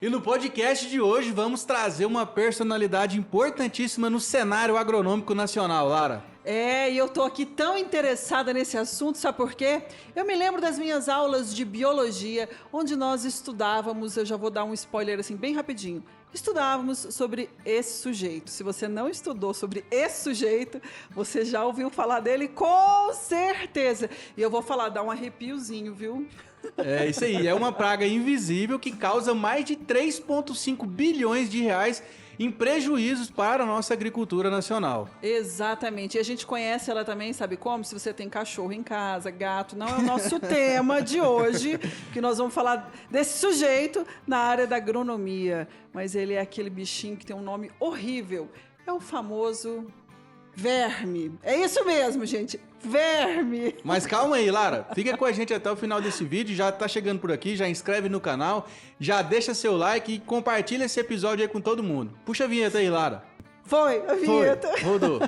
E no podcast de hoje vamos trazer uma personalidade importantíssima no cenário agronômico nacional, Lara. E eu tô aqui tão interessada nesse assunto, sabe por quê? Eu me lembro das minhas aulas de biologia, onde nós estudávamos, eu já vou dar um spoiler assim bem rapidinho. Estudávamos sobre esse sujeito. Se você não estudou sobre esse sujeito, você já ouviu falar dele com certeza. E eu vou falar, dá um arrepiozinho, viu? É isso aí, é uma praga invisível que causa mais de 3,5 bilhões de reais em prejuízos para a nossa agricultura nacional. Exatamente. E a gente conhece ela também, sabe como? Se você tem cachorro em casa, gato. Não é o nosso tema de hoje, que nós vamos falar desse sujeito na área da agronomia. Mas ele é aquele bichinho que tem um nome horrível. É o famoso verme. É isso mesmo, gente. Verme. Mas calma aí, Lara. Fica com a gente até o final desse vídeo. Já tá chegando por aqui, já inscreve no canal, já deixa seu like e compartilha esse episódio aí com todo mundo. Puxa a vinheta aí, Lara. Foi a vinheta. Foi. Rodou.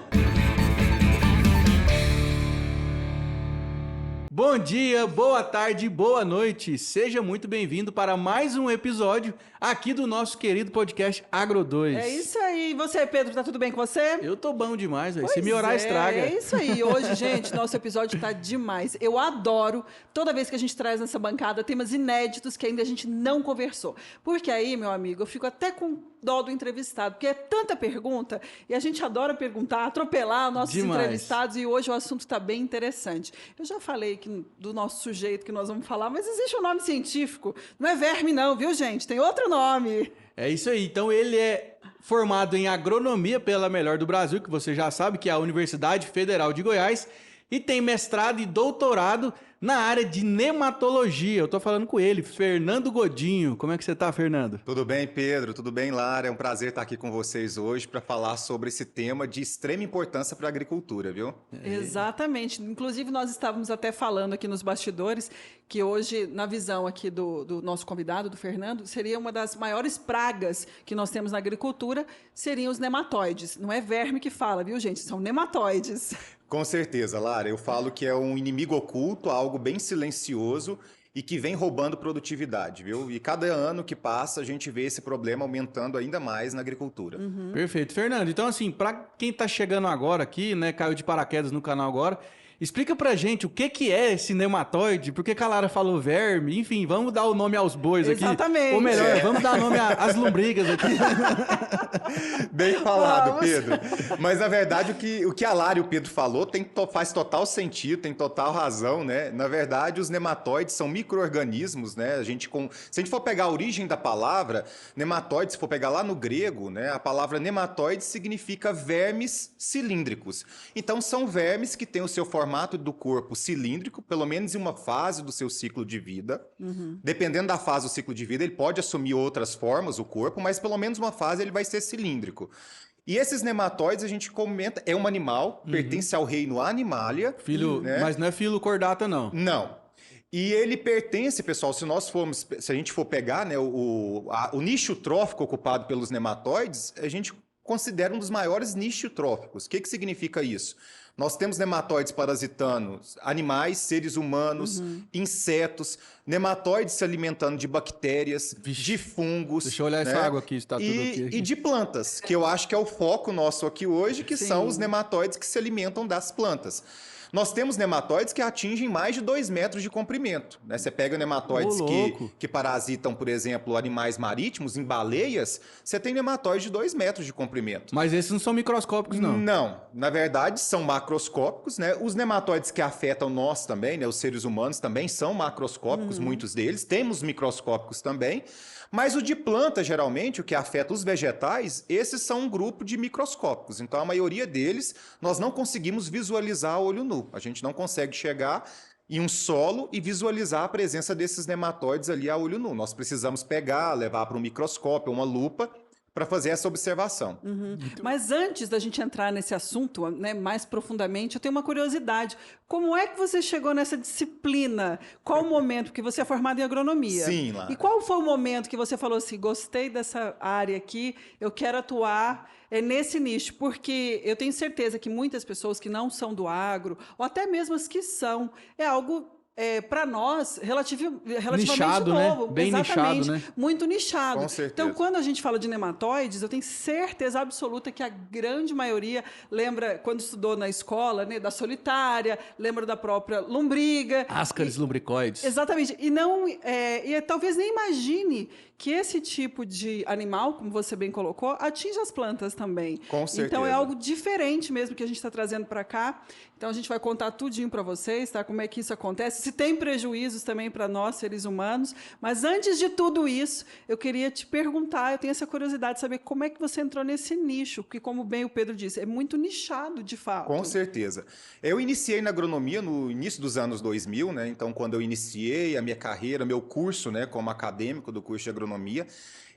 Bom dia, boa tarde, boa noite. Seja muito bem-vindo para mais um episódio aqui do nosso querido podcast Agro 2. É isso aí. E você, Pedro, tá tudo bem com você? Eu tô bom demais, velho. Se Pois me orar, estraga. É isso aí. Hoje, gente, nosso episódio tá demais. Eu adoro toda vez que a gente traz nessa bancada temas inéditos que ainda a gente não conversou. Porque aí, meu amigo, eu fico até com dó do entrevistado, porque é tanta pergunta e a gente adora perguntar, atropelar nossos entrevistados e hoje o assunto tá bem interessante. Eu já falei do nosso sujeito que nós vamos falar, mas existe um nome científico. Não é verme não, viu, gente? Tem outro nome. É isso aí. Então ele é formado em agronomia pela Melhor do Brasil, que você já sabe que é a Universidade Federal de Goiás, e tem mestrado e doutorado na área de nematologia. Eu tô falando com ele, Fernando Godinho. Como é que você tá, Fernando? Tudo bem, Pedro? Tudo bem, Lara? É um prazer estar aqui com vocês hoje para falar sobre esse tema de extrema importância para a agricultura, viu? Exatamente. Inclusive, nós estávamos até falando aqui nos bastidores que hoje, na visão aqui do nosso convidado, do Fernando, seria uma das maiores pragas que nós temos na agricultura, seriam os nematóides. Não é verme que fala, viu, gente? São nematóides. Com certeza, Lara. Eu falo que é um inimigo oculto, algo bem silencioso e que vem roubando produtividade, viu? E cada ano que passa, a gente vê esse problema aumentando ainda mais na agricultura. Perfeito. Fernando, então assim, para quem tá chegando agora aqui, né, caiu de paraquedas no canal agora, explica pra gente o que é esse nematóide, por que a Lara falou verme, enfim, vamos dar o nome aos bois aqui. Exatamente. Ou melhor, vamos dar nome às lombrigas aqui. Bem falado, Vamos. Pedro. Mas, na verdade, o que a Lara e o Pedro falou faz total sentido, tem total razão, né? Na verdade, os nematóides são micro-organismos, né? Se a gente for pegar a origem da palavra, nematóide, se for pegar lá no grego, né? A palavra nematóide significa vermes cilíndricos. Então, são vermes que têm o seu formato do corpo cilíndrico, pelo menos em uma fase do seu ciclo de vida. Dependendo da fase do ciclo de vida, ele pode assumir outras formas, o corpo, mas pelo menos uma fase ele vai ser cilíndrico. E esses nematóides, a gente comenta, é um animal, pertence ao reino Animalia. Filho, né? mas não é filo cordata, não. Não. E ele pertence, pessoal, se a gente for pegar, né, o nicho trófico ocupado pelos nematóides, a gente considera um dos maiores nichos tróficos. O que significa isso? Nós temos nematóides parasitando animais, seres humanos, insetos, nematóides se alimentando de bactérias, de fungos. Deixa eu olhar essa água aqui, está tudo aqui. E de plantas, que eu acho que é o foco nosso aqui hoje, que Sim. são os nematóides que se alimentam das plantas. Nós temos nematóides que atingem mais de 2 metros de comprimento, né? Você pega nematóides que parasitam, por exemplo, animais marítimos, em baleias, você tem nematóides de 2 metros de comprimento. Mas esses não são microscópicos, não. Não, na verdade são macroscópicos, né? Os nematóides que afetam nós também, né? Os seres humanos também são macroscópicos, muitos deles. Temos microscópicos também. Mas o de planta, geralmente, o que afeta os vegetais, esses são um grupo de microscópicos. Então, a maioria deles, nós não conseguimos visualizar a olho nu. A gente não consegue chegar em um solo e visualizar a presença desses nematóides ali a olho nu. Nós precisamos pegar, levar para um microscópio, uma lupa, para fazer essa observação. Mas antes da gente entrar nesse assunto, né, mais profundamente, eu tenho uma curiosidade. Como é que você chegou nessa disciplina? Qual o momento? Porque você é formado em agronomia. Sim, Lara. E qual foi o momento que você falou assim, gostei dessa área aqui, eu quero atuar nesse nicho? Porque eu tenho certeza que muitas pessoas que não são do agro, ou até mesmo as que são, é algo para nós, relativamente Nichado, né? novo. Bem Exatamente, nichado, né? muito nichado. Com certeza. Então, quando a gente fala de nematóides, eu tenho certeza absoluta que a grande maioria lembra, quando estudou na escola, né, da solitária, lembra da própria lombriga. Ascaris lumbricoides. Exatamente. E não, talvez nem imagine que esse tipo de animal, como você bem colocou, atinge as plantas também. Com certeza. Então é algo diferente mesmo que a gente está trazendo para cá. Então a gente vai contar tudinho para vocês, tá? Como é que isso acontece, se tem prejuízos também para nós, seres humanos. Mas antes de tudo isso, eu queria te perguntar, eu tenho essa curiosidade de saber como é que você entrou nesse nicho, porque como bem o Pedro disse, é muito nichado de fato. Com certeza. Eu iniciei na agronomia no início dos anos 2000, né? Então, quando eu iniciei a minha carreira, meu curso, né, como acadêmico do curso de agronomia,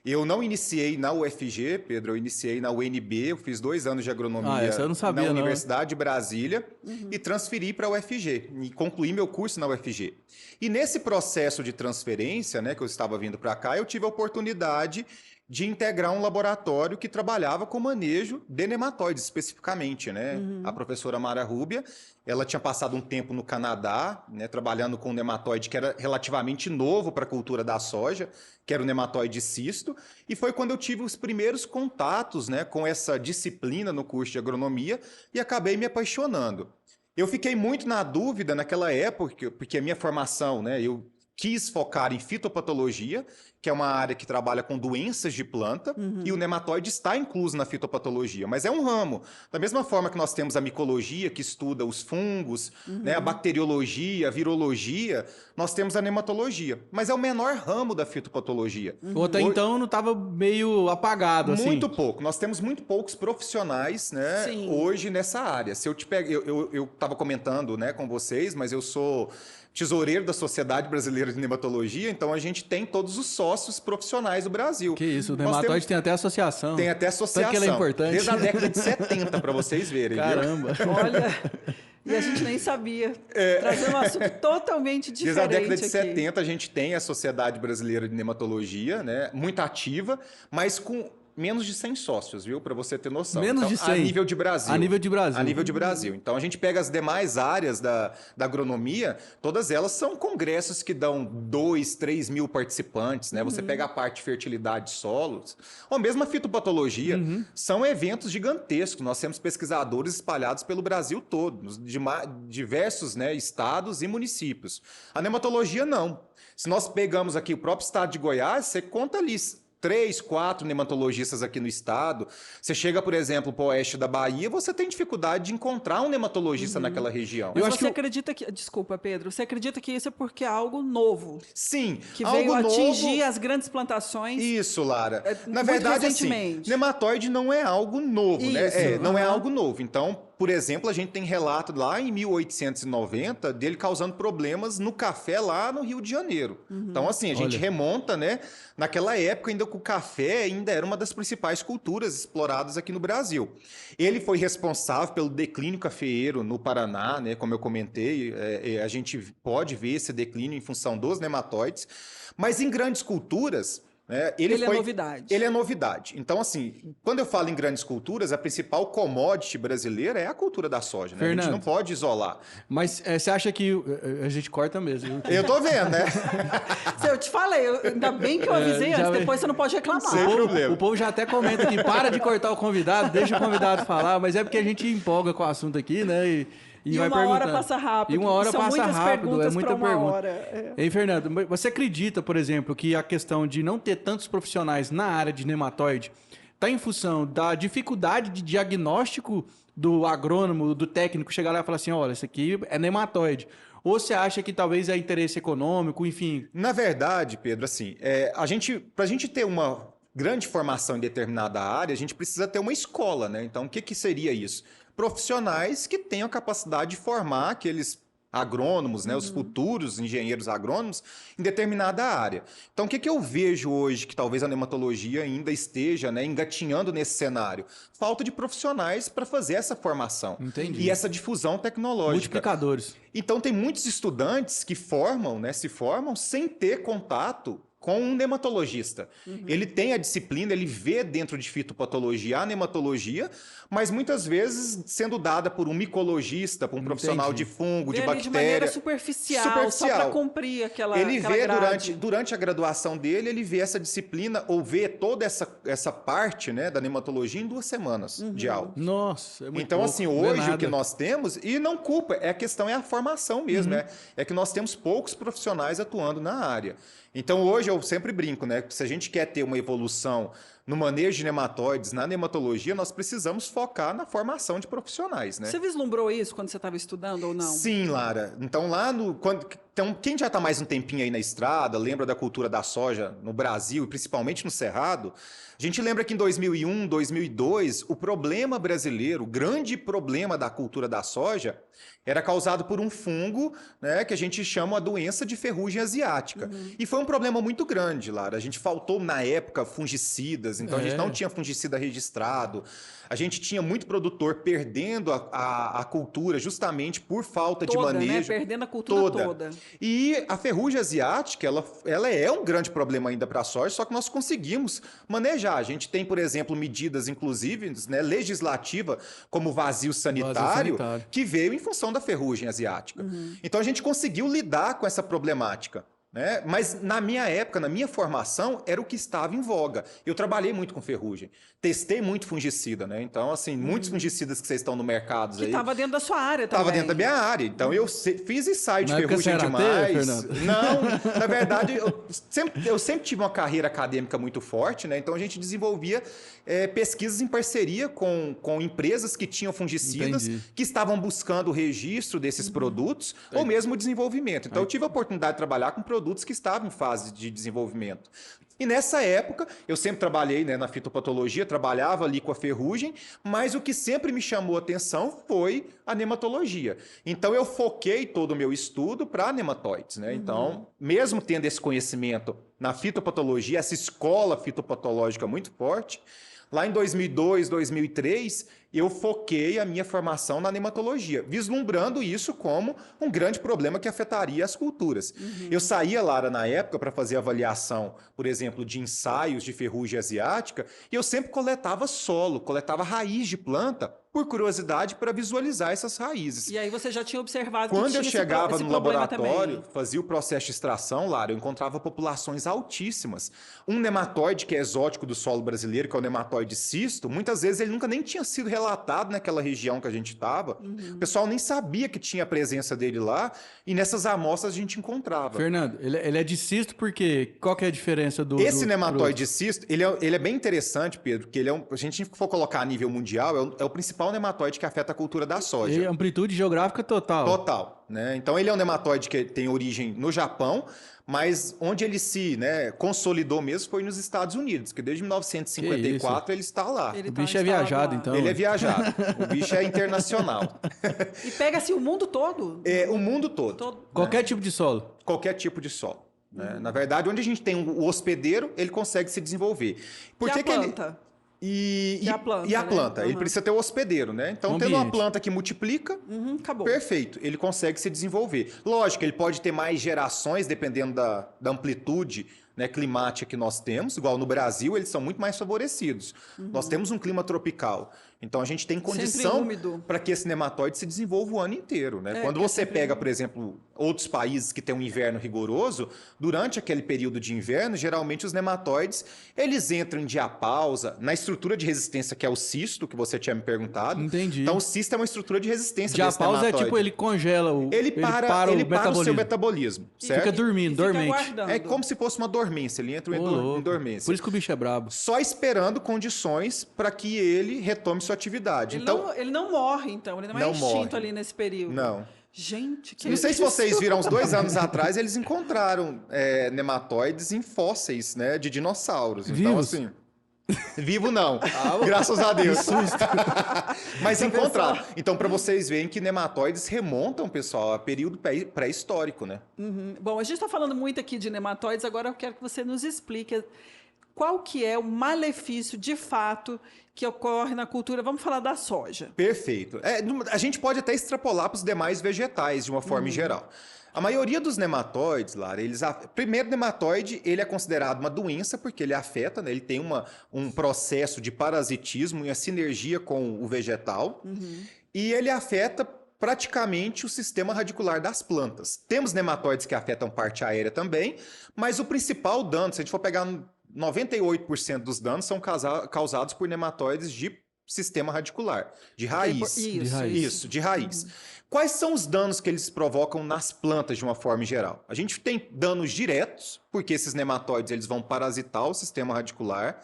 eu não iniciei na UFG, Pedro, eu iniciei na UNB, eu fiz 2 anos de agronomia essa eu não sabia, na Universidade de Brasília e transferi para a UFG e concluí meu curso na UFG. E nesse processo de transferência, né, que eu estava vindo para cá, eu tive a oportunidade de integrar um laboratório que trabalhava com manejo de nematóides, especificamente, né? A professora Mara Rúbia, ela tinha passado um tempo no Canadá, né, trabalhando com um nematóide que era relativamente novo para a cultura da soja, que era o nematóide cisto, e foi quando eu tive os primeiros contatos, né, com essa disciplina no curso de agronomia e acabei me apaixonando. Eu fiquei muito na dúvida naquela época, porque a minha formação, né, eu quis focar em fitopatologia, que é uma área que trabalha com doenças de planta, e o nematóide está incluso na fitopatologia, mas é um ramo. Da mesma forma que nós temos a micologia, que estuda os fungos, né, a bacteriologia, a virologia, nós temos a nematologia, mas é o menor ramo da fitopatologia. Ou até então não estava meio apagado, assim. Muito pouco. Nós temos muito poucos profissionais, né, Sim. hoje nessa área. Se eu te pego, eu estava comentando, né, com vocês, mas eu sou tesoureiro da Sociedade Brasileira de Nematologia, então a gente tem todos os sócios profissionais do Brasil. Que isso, o Nós nematóide temos- tem até associação. Tem até associação. Tanto que ele é importante. Desde a década de 70, para vocês verem. Viu? Caramba. Olha, e a gente nem sabia. Trazer um assunto totalmente diferente Desde a década de aqui. 70 a gente tem a Sociedade Brasileira de Nematologia, né, muito ativa, mas com menos de 100 sócios, viu? Para você ter noção. Menos de 100? A nível de Brasil. A nível de Brasil. A nível de Brasil. Então, a gente pega as demais áreas da agronomia, todas elas são congressos que dão 2, 3 mil participantes, né? Você pega a parte de fertilidade de solos, ou mesmo a fitopatologia. São eventos gigantescos. Nós temos pesquisadores espalhados pelo Brasil todo, nos diversos, né, estados e municípios. A nematologia, não. Se nós pegamos aqui o próprio estado de Goiás, você conta ali 3, 4 nematologistas aqui no estado. Você chega, por exemplo, para o oeste da Bahia, você tem dificuldade de encontrar um nematologista naquela região. Mas Eu acho você que acredita que... Desculpa, Pedro. Você acredita que isso é porque é algo novo? Sim, Que algo veio novo. atingir as grandes plantações? Isso, Lara. Na muito verdade, assim, recentemente. nematóide não é algo novo, né? Isso, Não é aham. algo novo. Então, por exemplo, a gente tem relato lá em 1890 dele causando problemas no café lá no Rio de Janeiro. Então, assim, a gente Olha. remonta, né? Naquela época, ainda que o café ainda era uma das principais culturas exploradas aqui no Brasil. Ele foi responsável pelo declínio cafeeiro no Paraná, né? Como eu comentei, a gente pode ver esse declínio em função dos nematóides. Mas em grandes culturas, né, Ele é novidade. Ele é novidade. Então, assim, quando eu falo em grandes culturas, a principal commodity brasileira é a cultura da soja, né? A gente Fernando. não pode isolar. Mas você acha que... A gente corta mesmo, viu? Eu tô vendo, né? Eu te falei, ainda bem que eu avisei já antes, vi. depois você não pode reclamar. Sem O povo- problema. O povo já até comenta aqui, para de cortar o convidado, deixa o convidado falar, mas é porque a gente empolga com o assunto aqui, né? E vai uma hora perguntando. passa rápido. E uma hora São passa muitas rápido, é perguntas muita pra uma pergunta. hora. É. Ei, Fernando, você acredita, por exemplo, que a questão de não ter tantos profissionais na área de nematóide está em função da dificuldade de diagnóstico do agrônomo, do técnico, chegar lá e falar assim, olha, isso aqui é nematóide? Ou você acha que talvez é interesse econômico, enfim? Na verdade, Pedro, assim, para a gente ter uma grande formação em determinada área, a gente precisa ter uma escola, né? Então, o que seria isso? Profissionais que tenham a capacidade de formar aqueles agrônomos, né, os futuros engenheiros agrônomos, em determinada área. Então, o que eu vejo hoje que talvez a nematologia ainda esteja, né, engatinhando nesse cenário? Falta de profissionais para fazer essa formação. Entendi. E essa difusão tecnológica. Multiplicadores. Então, tem muitos estudantes que formam, né, se formam sem ter contato com um nematologista. Ele tem a disciplina, ele vê dentro de fitopatologia a nematologia, mas muitas vezes sendo dada por um micologista, por um profissional de fungo, Vê de ali bactéria. de maneira superficial. Só para cumprir aquela Ele aquela vê grade. durante a graduação dele, ele vê essa disciplina ou vê toda essa parte, né, da nematologia em 2 semanas de aula. Nossa, é muito Então, pouco, assim, não vê hoje o nada. que nós temos, e não culpa, a questão é a formação mesmo, é que nós temos poucos profissionais atuando na área. Então, hoje eu sempre brinco, né? Se a gente quer ter uma evolução no manejo de nematóides, na nematologia, nós precisamos focar na formação de profissionais, né? Você vislumbrou isso quando você estava estudando ou não? Sim, Lara. Então, então, quem já está mais um tempinho aí na estrada, lembra da cultura da soja no Brasil e principalmente no Cerrado, a gente lembra que em 2001, 2002, o problema brasileiro, o grande problema da cultura da soja, era causado por um fungo, né, que a gente chama a doença de ferrugem asiática. E foi um problema muito grande, Lara. A gente faltou, na época, fungicidas, então a gente não tinha fungicida registrado. A gente tinha muito produtor perdendo a cultura justamente por falta de manejo. Né? Perdendo a cultura toda. E a ferrugem asiática, ela é um grande problema ainda para a soja, só que nós conseguimos manejar. A gente tem, por exemplo, medidas, inclusive, né, legislativa, como vazio sanitário, que veio em função da ferrugem asiática. Então a gente conseguiu lidar com essa problemática. Né? Mas na minha época, na minha formação, era o que estava em voga. Eu trabalhei muito com ferrugem, testei muito fungicida, né? Então, assim, muitos fungicidas que vocês estão no mercado aí... Que estava dentro da sua área também. Estava dentro da minha área. Então, eu fiz ensaio de Na época ferrugem você era demais. Fernando? Não, na verdade, eu sempre tive uma carreira acadêmica muito forte, né? Então, a gente desenvolvia pesquisas em parceria com empresas que tinham fungicidas, que estavam buscando o registro desses produtos, ou mesmo o desenvolvimento. Então, eu tive a oportunidade de trabalhar com produtos que estavam em fase de desenvolvimento. E nessa época, eu sempre trabalhei, né, na fitopatologia, trabalhava ali com a ferrugem, mas o que sempre me chamou a atenção foi a nematologia. Então, eu foquei todo o meu estudo para nematóides, né? Então, mesmo tendo esse conhecimento na fitopatologia, essa escola fitopatológica muito forte, lá em 2002, 2003, eu foquei a minha formação na nematologia, vislumbrando isso como um grande problema que afetaria as culturas. Eu saía, Lara, na época, para fazer avaliação, por exemplo, de ensaios de ferrugem asiática, e eu sempre coletava solo, coletava raiz de planta, por curiosidade, para visualizar essas raízes. E aí você já tinha observado que Quando tinha eu chegava esse no problema laboratório, também. fazia o processo de extração, Lara, eu encontrava populações altíssimas. Um nematóide que é exótico do solo brasileiro, que é o nematóide cisto, muitas vezes ele nunca nem tinha sido relatado naquela região que a gente estava. O pessoal nem sabia que tinha a presença dele lá, e nessas amostras a gente encontrava. Fernando, ele é de cisto porque qual que é a diferença do... Esse nematóide cisto, ele é bem interessante, Pedro, porque a gente for colocar a nível mundial, é o principal nematóide que afeta a cultura da soja. E amplitude geográfica total. Total, né? Então ele é um nematóide que tem origem no Japão, mas onde ele se, né, consolidou mesmo foi nos Estados Unidos, que desde 1954 ele está lá. Ele O tá bicho é instalado viajado, lá. então. Ele é viajado, o bicho é internacional. E pega assim o mundo todo? O mundo todo, Qualquer tipo de solo. qualquer tipo de solo. Né? Na verdade, onde a gente tem o hospedeiro, ele consegue se desenvolver. Por E que a que ele... planta? E a planta, né? ele precisa ter o hospedeiro, né? Então, tendo uma Ambiente. planta que multiplica, Acabou. perfeito, ele consegue se desenvolver. Lógico, ele pode ter mais gerações, dependendo da amplitude, né, climática que nós temos. Igual no Brasil, eles são muito mais favorecidos. Nós temos um clima tropical. Então, a gente tem condição úmido. para que esse nematóide se desenvolva o ano inteiro. Né? Quando você pega, por exemplo, outros países que têm um inverno rigoroso, durante aquele período de inverno, geralmente os nematóides, eles entram em diapausa, na estrutura de resistência que é o cisto, que você tinha me perguntado. Entendi. Então, o cisto é uma estrutura de resistência desse Diapausa é nematóide. tipo, ele congela o... Ele para o metabolismo. seu metabolismo, certo? Fica dormindo, Fica dormente. aguardando. É como se fosse uma dormência, ele entra Ô, em louco. dormência. Por isso que o bicho é brabo. Só esperando condições para que ele retome sua atividade. Então, Ele não morre, então. Ele não é Não extinto morre. ali nesse período. não. Gente, que Não sei se isso? vocês viram, uns 2 anos atrás, eles encontraram nematóides em fósseis, né, de dinossauros. Então, Vivos? assim... Vivo não, graças a Deus. Mas encontraram. Então, para vocês verem que nematóides remontam, pessoal, a período pré-histórico, né? Bom, a gente está falando muito aqui de nematóides, agora eu quero que você nos explique qual que é o malefício, de fato, que ocorre na cultura. Vamos falar da soja. Perfeito. A gente pode até extrapolar para os demais vegetais, de uma forma geral. A maioria dos nematóides, Lara, primeiro, nematóide, ele é considerado uma doença porque ele afeta, né? Ele tem um processo de parasitismo e a sinergia com o vegetal. E ele afeta praticamente o sistema radicular das plantas. Temos nematóides que afetam parte aérea também, mas o principal dano, se a gente for pegar 98% dos danos, são causados por nematóides de sistema radicular, de raiz. Isso, de raiz. Quais são os danos que eles provocam nas plantas de uma forma geral? A gente tem danos diretos, porque esses nematóides eles vão parasitar o sistema radicular.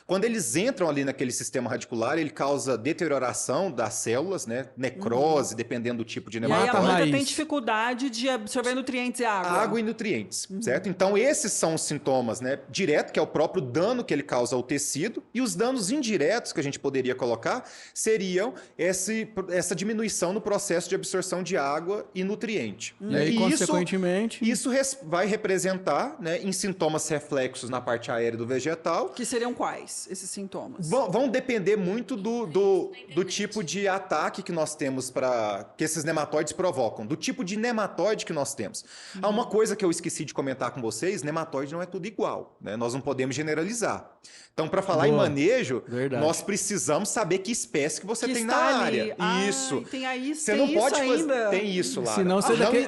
Quando eles entram ali naquele sistema radicular, ele causa deterioração das células, né? Necrose, dependendo do tipo de E aí nematóide. a planta tem dificuldade de absorver nutrientes e água. Água e nutrientes, certo? Então, esses são os sintomas, né? Direto, que é o próprio dano que ele causa ao tecido. E os danos indiretos que a gente poderia colocar seriam essa diminuição no processo de absorção de água e nutriente. E aí, consequentemente... Isso vai representar, né, em sintomas reflexos na parte aérea do vegetal. Que seriam quais esses sintomas? Vão depender muito do tipo de ataque que nós temos que esses nematóides provocam, do tipo de nematóide que nós temos. Há uma coisa que eu esqueci de comentar com vocês, nematóide não é tudo igual, né? Nós não podemos generalizar. Então, para falar em manejo, nós precisamos saber que espécie que você tem na área. Isso. Você não pode fazer. Tem isso lá. Senão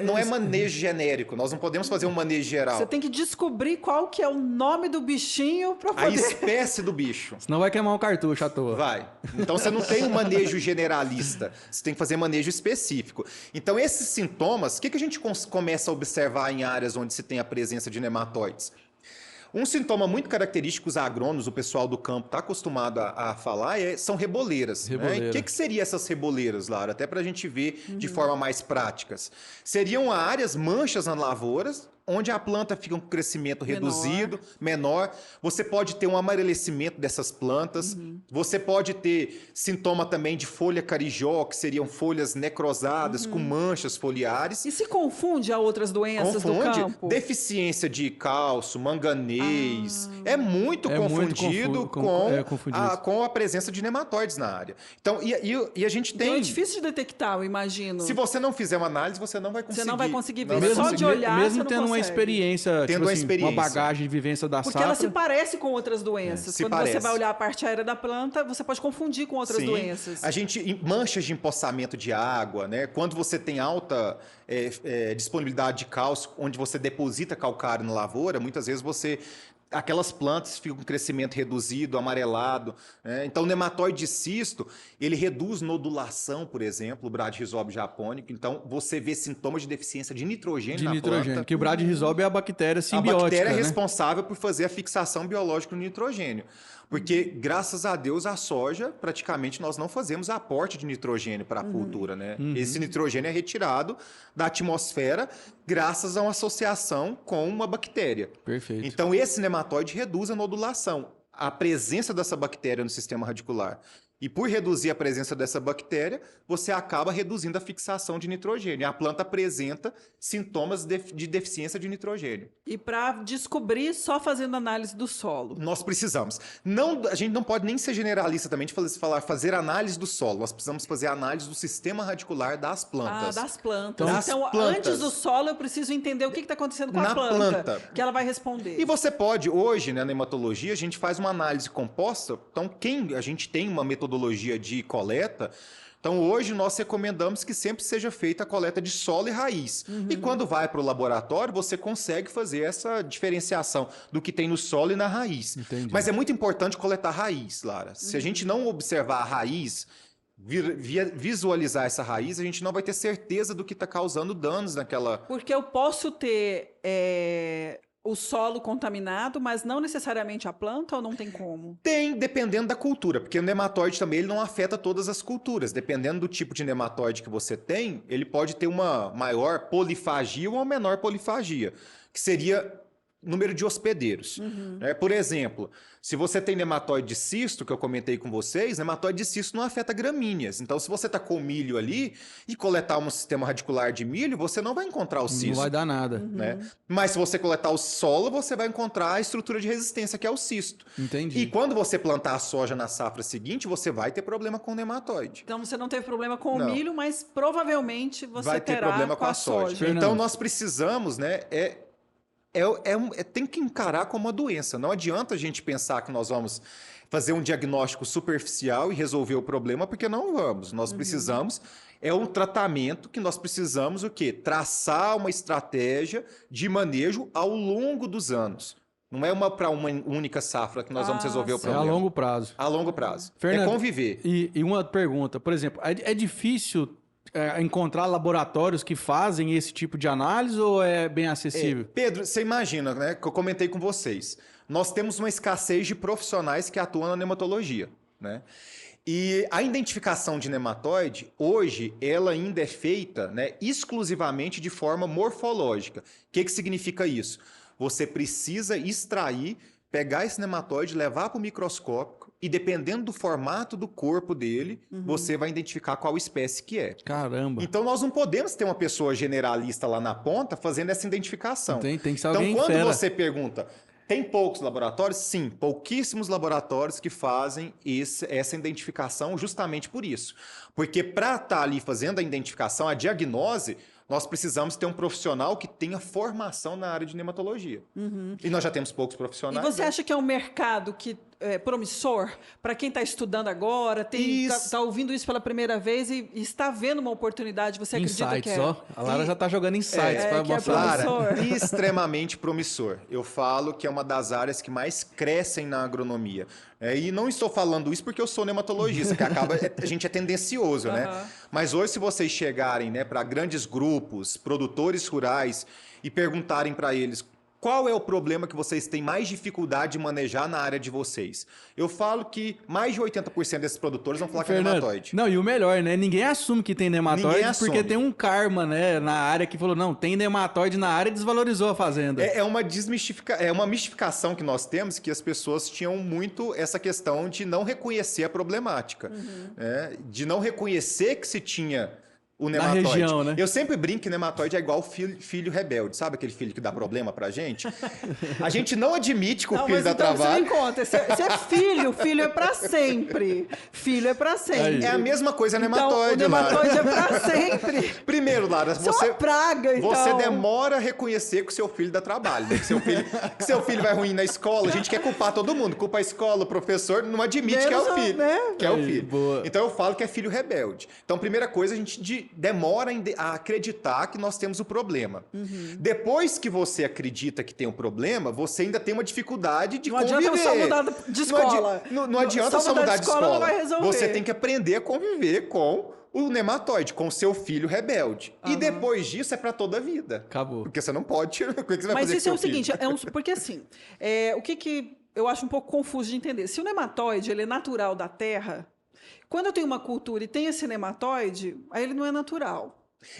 não é manejo genérico. Nós não podemos fazer um manejo geral. Você tem que descobrir qual que é o nome do bichinho para poder... A espécie do bicho. Senão vai queimar um cartucho à toa. Vai. Então você não tem um manejo generalista. Você tem que fazer manejo específico. Então, esses sintomas, o que a gente começa a observar em áreas onde se tem a presença de nematóides? Um sintoma muito característico, os agrônomos, o pessoal do campo está acostumado a falar, são reboleiras. Né? O que seriam essas reboleiras, Lara? Até para a gente ver de forma mais práticas. Seriam áreas, manchas nas lavouras, onde a planta fica com crescimento reduzido, menor. Você pode ter um amarelecimento dessas plantas. Você pode ter sintoma também de folha carijó, que seriam folhas necrosadas, com manchas foliares. E se confunde a outras doenças do campo? Deficiência de cálcio, manganês. É muito confundido com a presença de nematóides na área. Então, e a gente tem... Então é difícil de detectar, eu imagino. Se você não fizer uma análise, você não vai conseguir. Você não vai conseguir ver. Não Só de olhar, mesmo você tendo não uma experiência, tendo tipo assim, uma bagagem de vivência da Porque safra. ela se parece com outras doenças. Se Quando parece. você vai olhar a parte aérea da planta, você pode confundir com outras doenças. Manchas de empoçamento de água, né? Quando você tem alta disponibilidade de cálcio, onde você deposita calcário na lavoura, muitas vezes aquelas plantas ficam com crescimento reduzido, amarelado. Né? Então, o nematóide cisto, ele reduz nodulação, por exemplo, o Bradyrhizobio japônico. Então, você vê sintomas de deficiência de nitrogênio na planta. Que o Bradyrhizobio é a bactéria simbiótica. A bactéria é né? responsável por fazer a fixação biológica do nitrogênio. Porque, graças a Deus, a soja, praticamente, nós não fazemos aporte de nitrogênio para a cultura. Né? Esse nitrogênio é retirado da atmosfera graças a uma associação com uma bactéria. Perfeito. Então, esse nematóide reduz a nodulação, a presença dessa bactéria no sistema radicular. E por reduzir a presença dessa bactéria, você acaba reduzindo a fixação de nitrogênio. E a planta apresenta sintomas de deficiência de nitrogênio. E para descobrir, só fazendo análise do solo. Nós precisamos. A gente não pode nem ser generalista também de fazer análise do solo. Nós precisamos fazer análise do sistema radicular das plantas. Das plantas. Então, antes do solo, eu preciso entender o que está acontecendo com a planta. Que ela vai responder. E você pode, hoje, né, na hematologia, a gente faz uma análise composta. Então, a gente tem uma metodologia de coleta. Então, hoje, nós recomendamos que sempre seja feita a coleta de solo e raiz. E quando vai para o laboratório, você consegue fazer essa diferenciação do que tem no solo e na raiz. Entendi. Mas é muito importante coletar raiz, Lara. Se a gente não observar a raiz, visualizar essa raiz, a gente não vai ter certeza do que está causando danos naquela... Porque eu posso ter... o solo contaminado, mas não necessariamente a planta, ou não tem como? Tem, dependendo da cultura, porque o nematóide também ele não afeta todas as culturas. Dependendo do tipo de nematóide que você tem, ele pode ter uma maior polifagia ou uma menor polifagia, que seria número de hospedeiros. Por exemplo, se você tem nematóide de cisto, que eu comentei com vocês, nematóide de cisto não afeta gramíneas. Então, se você está com milho ali e coletar um sistema radicular de milho, você não vai encontrar o cisto. Não vai dar nada. Né? Mas se você coletar o solo, você vai encontrar a estrutura de resistência, que é o cisto. Entendi. E quando você plantar a soja na safra seguinte, você vai ter problema com o nematóide. Então você não teve problema com o Não. milho, mas provavelmente você Vai ter terá problema com a soja. Fernando. Então nós precisamos, né? Tem que encarar como uma doença. Não adianta a gente pensar que nós vamos fazer um diagnóstico superficial e resolver o problema, porque não vamos. Nós precisamos, é um tratamento que nós precisamos o quê? Traçar uma estratégia de manejo ao longo dos anos. Não é para uma única safra que nós vamos resolver o É a problema. longo prazo. A longo prazo. Fernando, é conviver. E uma pergunta, por exemplo, é difícil encontrar laboratórios que fazem esse tipo de análise ou é bem acessível? Pedro, você imagina, né, que eu comentei com vocês. Nós temos uma escassez de profissionais que atuam na nematologia, né? E a identificação de nematóide, hoje, ela ainda é feita, né, exclusivamente de forma morfológica. O que significa isso? Você precisa extrair, pegar esse nematóide, levar para o microscópio e, dependendo do formato do corpo dele, você vai identificar qual espécie que é. Caramba. Então, nós não podemos ter uma pessoa generalista lá na ponta fazendo essa identificação. Tem que ser Então, alguém quando fera. você pergunta, tem poucos laboratórios? Sim, pouquíssimos laboratórios que fazem essa identificação justamente por isso. Porque para estar ali fazendo a identificação, a diagnose, nós precisamos ter um profissional que tenha formação na área de nematologia. E nós já temos poucos E profissionais. você né? acha que é um mercado que é promissor para quem está estudando agora, está ouvindo isso pela primeira vez e está vendo uma oportunidade? Você acredita Insights, que é? ó. A Lara já tá jogando insights pra que é mostrar. promissor. Cara, extremamente promissor. Eu falo que é uma das áreas que mais crescem na agronomia. E não estou falando isso porque eu sou nematologista, que a gente é tendencioso, né? Mas hoje, se vocês chegarem, né, para grandes grupos, produtores rurais, e perguntarem para eles qual é o problema que vocês têm mais dificuldade de manejar na área de vocês, eu falo que mais de 80% desses produtores vão falar que é Fernando, nematóide. não, e o melhor, né? Ninguém assume que tem Ninguém nematóide assume. porque tem um karma, né, na área que falou, não, tem nematóide na área e desvalorizou a fazenda. É uma mistificação que nós temos, que as pessoas tinham muito essa questão de não reconhecer a problemática, de não reconhecer que se tinha o nematóide. Na região, né? Eu sempre brinco que nematóide é igual filho rebelde, sabe aquele filho que dá problema pra gente? A gente não admite que o filho mas dá então trabalho. você me conta, se é filho é para sempre. Filho é para sempre. É a mesma coisa Então, nematóide, o Lara. nematóide é para sempre. Primeiro, Lara, Isso é uma praga, então. você demora a reconhecer que o seu filho dá trabalho, né? Que seu filho vai ruim na escola. A gente quer culpar todo mundo. Culpa a escola, o professor, não admite que é o filho. Né? Que é o Aí, filho. boa. Então eu falo que é filho rebelde. Então, primeira coisa, a gente demora a acreditar que nós temos o problema. Depois que você acredita que tem um problema, você ainda tem uma dificuldade de Não conviver. adianta só mudar de escola. Não adianta só mudar de escola. Não vai resolver. Você tem que aprender a conviver com o nematóide, com o seu filho rebelde. E depois disso é para toda a vida. Acabou. Porque você não pode tirar. O que você vai Mas fazer isso é com o seu filho? seguinte, porque assim, o que eu acho um pouco confuso de entender. Se o nematóide ele é natural da terra, quando eu tenho uma cultura e tem esse nematóide, aí ele não é natural.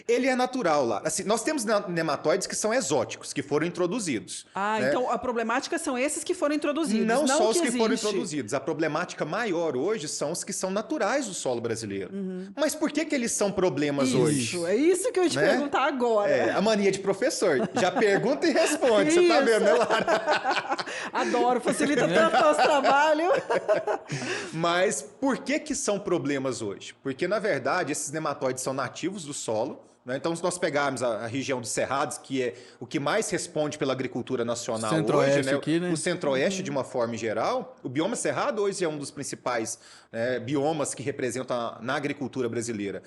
Ele é natural lá. Assim, nós temos nematóides que são exóticos, que foram introduzidos. né? Então a problemática são esses que foram introduzidos. Não só os que foram existe. introduzidos. A problemática maior hoje são os que são naturais do solo brasileiro. Mas por que eles são problemas hoje? Isso, é isso que eu ia te Né? perguntar agora. A mania de professor. Já pergunta e responde. Você tá Isso. vendo, né, Lara? Adoro, facilita tanto o nosso trabalho. Mas por que são problemas hoje? Porque, na verdade, esses nematóides são nativos do solo. Né? Então, se nós pegarmos a região dos Cerrados, que é o que mais responde pela agricultura nacional Centro-Oeste hoje, né? aqui, né? O Centro-Oeste, de uma forma geral, o bioma Cerrado hoje é um dos principais biomas que representam na agricultura brasileira.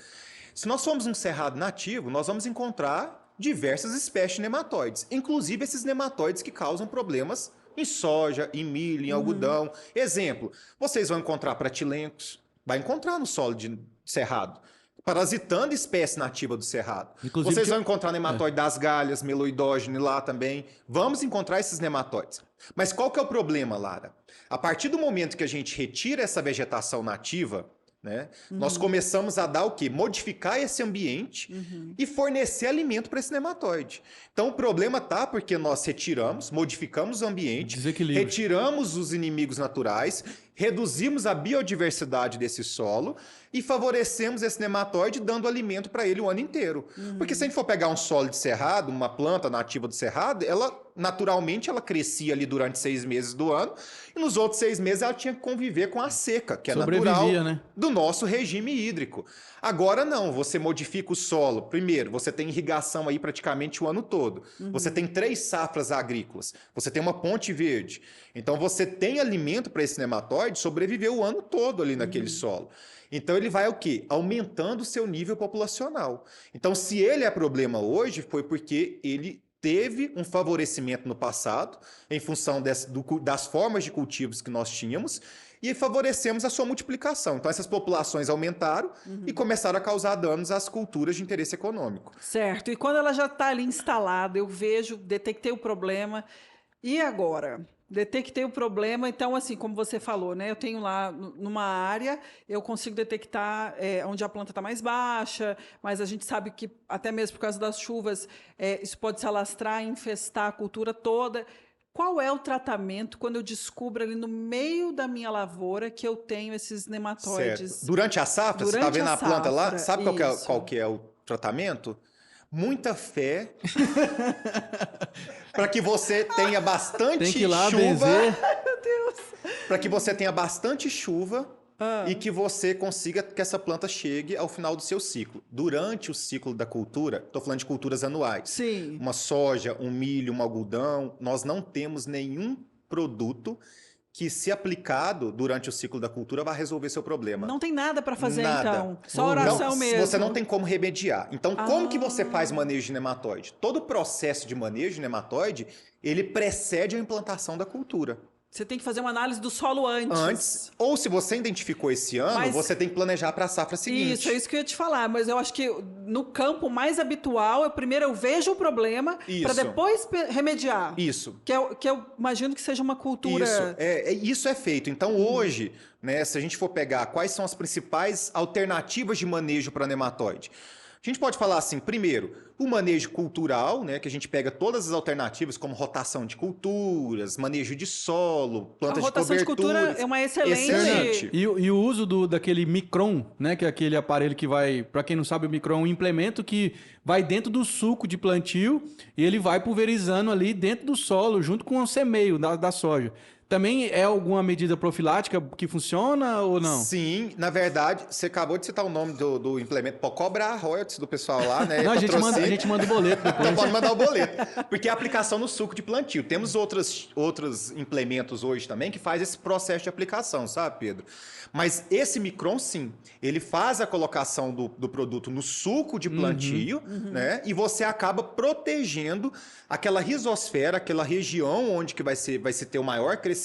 Se nós formos um cerrado nativo, nós vamos encontrar diversas espécies de nematóides, inclusive esses nematóides que causam problemas em soja, em milho, em algodão. Exemplo, vocês vão encontrar pratilencos, vai encontrar no solo de cerrado, parasitando espécie nativa do cerrado. Inclusive, Vocês vão encontrar nematóide das galhas, meloidógene lá também. Vamos encontrar esses nematóides. Mas qual que é o problema, Lara? A partir do momento que a gente retira essa vegetação nativa, né? Nós começamos a dar o quê? Modificar esse ambiente e fornecer alimento para esse nematóide. Então, o problema tá porque nós modificamos o ambiente, Desequilíbrio. retiramos os inimigos naturais, reduzimos a biodiversidade desse solo e favorecemos esse nematóide dando alimento para ele o ano inteiro. Porque se a gente for pegar um solo de cerrado, uma planta nativa do cerrado, naturalmente ela crescia ali durante 6 meses do ano e nos outros 6 meses ela tinha que conviver com a seca, que é natural, né, do nosso regime hídrico. Agora não, você modifica o solo. Primeiro, você tem irrigação aí praticamente o ano todo. Você tem 3 safras agrícolas. Você tem uma ponte verde. Então você tem alimento para esse nematóide sobreviver o ano todo ali naquele solo. Então ele vai o quê? Aumentando o seu nível populacional. Então se ele é problema hoje, foi porque ele teve um favorecimento no passado, em função das formas de cultivos que nós tínhamos, e favorecemos a sua multiplicação. Então essas populações aumentaram e começaram a causar danos às culturas de interesse econômico. Certo. E quando ela já está ali instalada, eu vejo, detectei o problema. E agora? Detectei o problema, então, assim, como você falou, né? Eu tenho lá numa área, eu consigo detectar onde a planta está mais baixa, mas a gente sabe que, até mesmo por causa das chuvas, isso pode se alastrar, infestar a cultura toda. Qual é o tratamento quando eu descubro ali no meio da minha lavoura que eu tenho esses nematóides? Certo. Durante a safra, você está vendo a planta lá? Sabe qual que é o tratamento? Muita fé para que você tenha bastante Tem que ir lá chuva. benzer. Meu Deus! Para que você tenha bastante chuva e que você consiga que essa planta chegue ao final do seu ciclo. Durante o ciclo da cultura, estou falando de culturas anuais. Sim. Uma soja, um milho, um algodão, nós não temos nenhum produto que, se aplicado durante o ciclo da cultura, vai resolver seu problema. Não tem nada para fazer, Nada. então. Só oração Não, mesmo. Você não tem como remediar. Então, como que você faz manejo de nematóide? Todo o processo de manejo de nematóide, ele precede a implantação da cultura. Você tem que fazer uma análise do solo antes. Ou se você identificou esse ano, você tem que planejar para a safra seguinte. Isso, é isso que eu ia te falar. Mas eu acho que no campo mais habitual, primeiro eu vejo o problema para depois remediar. Isso. Que eu imagino que seja uma cultura... Isso é feito. Então, hoje, né, se a gente for pegar quais são as principais alternativas de manejo para nematóide, a gente pode falar assim, primeiro, o manejo cultural, né, que a gente pega todas as alternativas, como rotação de culturas, manejo de solo, plantas de cobertura. A rotação de cultura é uma excelente... E o uso daquele micron, né, que é aquele aparelho que vai, para quem não sabe, o micron é um implemento que vai dentro do suco de plantio e ele vai pulverizando ali dentro do solo, junto com o semeio da soja. Também é alguma medida profilática que funciona ou não? Sim, na verdade, você acabou de citar o nome do implemento. Pode cobrar royalties do pessoal lá, né? Não, a gente manda o boleto depois. Então pode mandar o boleto. Porque é a aplicação no suco de plantio. Temos outros implementos hoje também que faz esse processo de aplicação, sabe, Pedro? Mas esse micron, sim, ele faz a colocação do produto no suco de plantio, né? E você acaba protegendo aquela rizosfera, aquela região onde que vai se ter o maior crescimento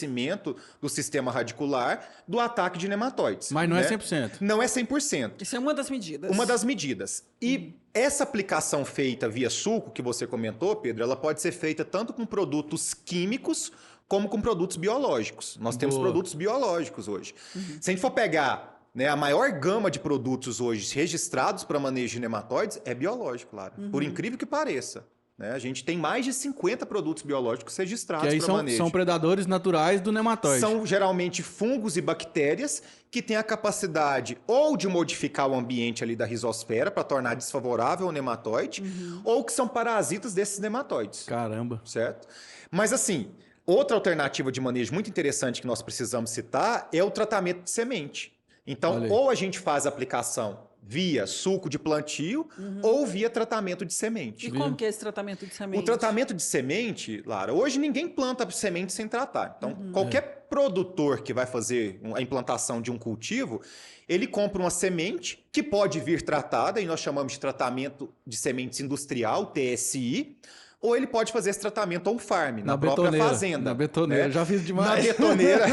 do sistema radicular do ataque de nematóides. Mas não né? é 100%. Não é 100%. Isso é uma das medidas. Uma das medidas. E essa aplicação feita via suco, que você comentou, Pedro, ela pode ser feita tanto com produtos químicos como com produtos biológicos. Nós temos produtos biológicos hoje. Se a gente for pegar, né, a maior gama de produtos hoje registrados para manejo de nematóides é biológico, claro. Por incrível que pareça. Né? A gente tem mais de 50 produtos biológicos registrados para manejo. São predadores naturais do nematóide. São geralmente fungos e bactérias que têm a capacidade ou de modificar o ambiente ali da rizosfera para tornar desfavorável ao nematóide, ou que são parasitas desses nematóides. Caramba. Certo? Mas assim, outra alternativa de manejo muito interessante que nós precisamos citar é o tratamento de semente. Então, ou a gente faz a aplicação via suco de plantio ou via tratamento de semente. E como que é esse tratamento de semente? O tratamento de semente, Lara, hoje ninguém planta semente sem tratar. Então, qualquer produtor que vai fazer a implantação de um cultivo, ele compra uma semente que pode vir tratada, e nós chamamos de tratamento de sementes industrial, TSI, ou ele pode fazer esse tratamento on-farm, na própria fazenda. Na betoneira, né? já fiz demais. Na betoneira,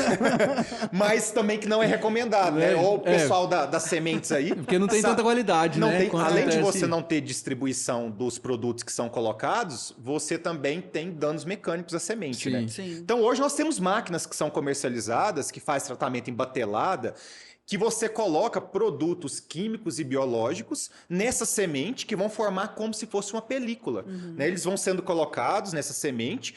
mas também que não é recomendado, né? Ou o pessoal das sementes aí... Porque não tem tanta qualidade, não né? Tem, além de você não ter distribuição dos produtos que são colocados, você também tem danos mecânicos à semente, né? Sim. Então, hoje nós temos máquinas que são comercializadas, que faz tratamento em batelada, que você coloca produtos químicos e biológicos nessa semente que vão formar como se fosse uma película, né? Eles vão sendo colocados nessa semente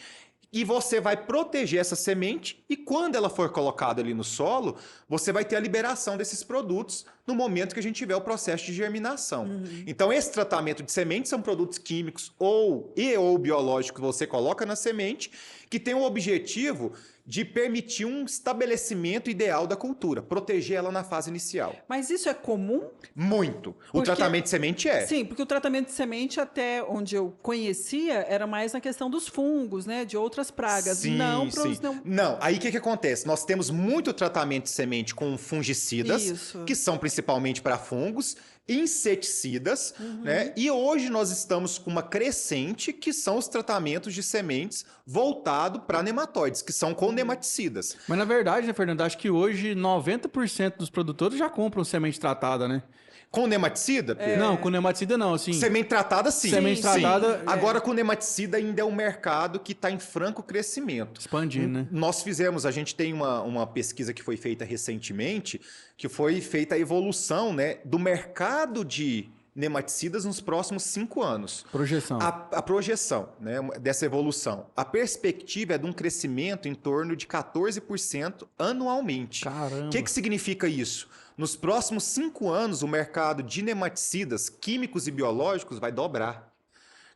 e você vai proteger essa semente e quando ela for colocada ali no solo, você vai ter a liberação desses produtos no momento que a gente tiver o processo de germinação. Então, esse tratamento de semente são produtos químicos ou biológicos que você coloca na semente que tem o objetivo de permitir um estabelecimento ideal da cultura, proteger ela na fase inicial. Mas isso é comum? Muito. O Porque- tratamento de semente é. Sim, porque o tratamento de semente, até onde eu conhecia, era mais na questão dos fungos, né? De outras pragas. Sim, não, sim. não. Não, aí o que acontece? Nós temos muito tratamento de semente com fungicidas, Isso. que são principalmente para fungos, inseticidas, né? E hoje nós estamos com uma crescente, que são os tratamentos de sementes voltado para nematóides, que são com nematicidas. Mas na verdade, né, Fernando, acho que hoje 90% dos produtores já compram semente tratada, né? Com nematicida, Pedro? Não, com nematicida não, assim. Semente tratada, sim. Semente tratada, Agora, com nematicida, ainda é um mercado que está em franco crescimento. expandindo, né? Nós fizemos, a gente tem uma pesquisa que foi feita recentemente, que foi feita a evolução, né, do mercado de nematicidas nos próximos 5 anos. Projeção. A projeção, né, dessa evolução. A perspectiva é de um crescimento em torno de 14% anualmente. Caramba. O que significa isso? Nos próximos 5 anos, o mercado de nematicidas químicos e biológicos vai dobrar.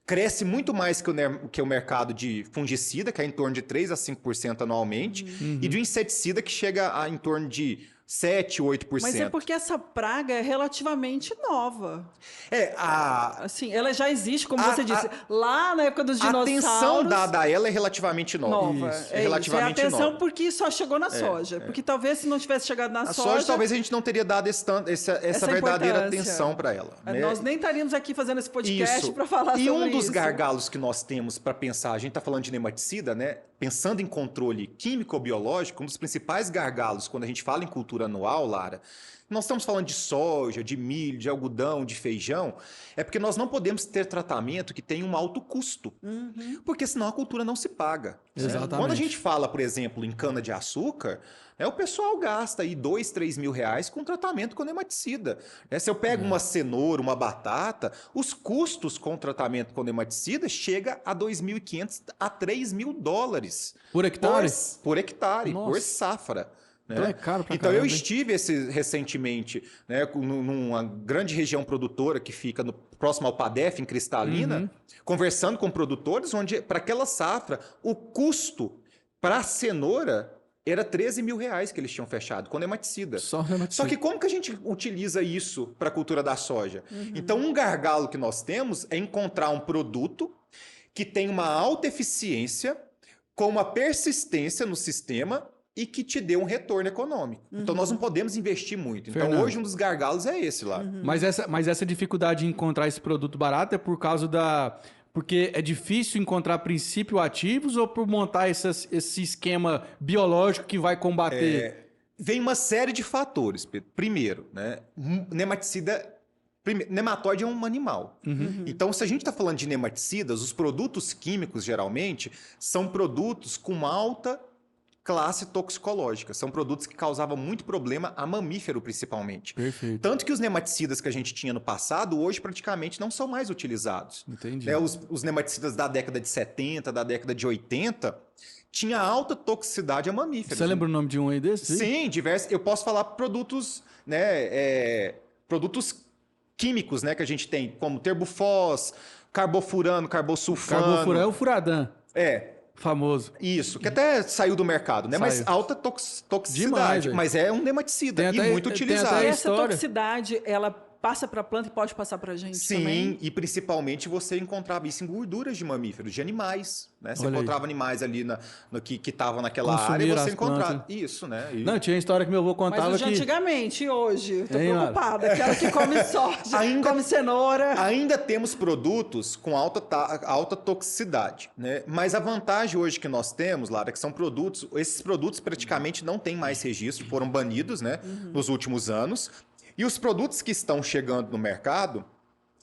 Cresce muito mais que o mercado de fungicida, que é em torno de 3 a 5% anualmente, e de inseticida, que chega a em torno de 7, 8%. Mas é porque essa praga é relativamente nova. Assim, ela já existe, como você disse, lá na época dos A dinossauros. atenção dada a ela é relativamente nova. Nova. Isso, É relativamente isso. É a atenção nova. porque só chegou na soja. Porque talvez se não tivesse chegado na A soja, talvez a gente não teria dado essa verdadeira importância. atenção para ela. Né? Nós nem estaríamos aqui fazendo esse podcast Isso. para falar e sobre um dos isso. gargalos que nós temos para pensar, a gente está falando de nematicida, né? Pensando em controle químico ou biológico, um dos principais gargalos quando a gente fala em cultura anual, Lara, nós estamos falando de soja, de milho, de algodão, de feijão, é porque nós não podemos ter tratamento que tenha um alto custo, porque senão a cultura não se paga. Exatamente. Quando a gente fala, por exemplo, em cana-de-açúcar, o pessoal gasta aí 2, 3 mil reais com tratamento com nematicida. Se eu pego uma cenoura, uma batata, os custos com tratamento com nematicida chega a 2.500 a 3 mil dólares. Por hectare? Por hectare, Nossa. por safra. Né? Então é caro pra Então caramba, eu hein? estive recentemente, né, numa grande região produtora que fica próximo ao Padef, em Cristalina, conversando com produtores, onde para aquela safra o custo para a cenoura era 13 mil reais que eles tinham fechado com nematicida. Só nematicida. Só que como que a gente utiliza isso para a cultura da soja? Então, um gargalo que nós temos é encontrar um produto que tem uma alta eficiência, com uma persistência no sistema e que te dê um retorno econômico. Então, nós não podemos investir muito. Então, Fernando. hoje, um dos gargalos é esse lá. Mas essa dificuldade de encontrar esse produto barato é por causa da... Porque é difícil encontrar princípios ativos ou por montar esse esquema biológico que vai combater? Vem uma série de fatores, Pedro. Primeiro, né, nematóide é um animal. Então, se a gente está falando de nematicidas, os produtos químicos, geralmente, são produtos com alta classe toxicológica. São produtos que causavam muito problema a mamífero, principalmente. Perfeito. Tanto que os nematicidas que a gente tinha no passado, hoje praticamente não são mais utilizados. Entendi. Né, os nematicidas da década de 70, da década de 80, tinha alta toxicidade a mamíferos. Você lembra o nome de um aí desse? Sim, diversos. Eu posso falar produtos, né, produtos químicos, né, que a gente tem, como terbufós, carbofurano, carbosulfano. Carbofurano é o furadã. Famoso. Isso, que até saiu do mercado, né? Mas Saiu. alta toxicidade. Demais, velho. Mas é um nematicida Tem e até- muito tem utilizado. até E essa história. toxicidade, ela passa para a planta e pode passar para a gente Sim, também? e principalmente você encontrava isso em gorduras de mamíferos, de animais, né? Você Olha aí. encontrava animais ali que estavam naquela Consumiram área e você as encontrava. plantas. Isso, né? E- Não, tinha a história que meu avô Mas contava os de que... antigamente, e hoje? Tô Hein, Lara? preocupada. Aquela que come soja, Ainda- come cenoura. Ainda temos produtos com alta toxicidade, né? Mas a vantagem hoje que nós temos, Lara, que são produtos, esses produtos praticamente não têm mais registro, foram banidos, né, nos últimos anos. E os produtos que estão chegando no mercado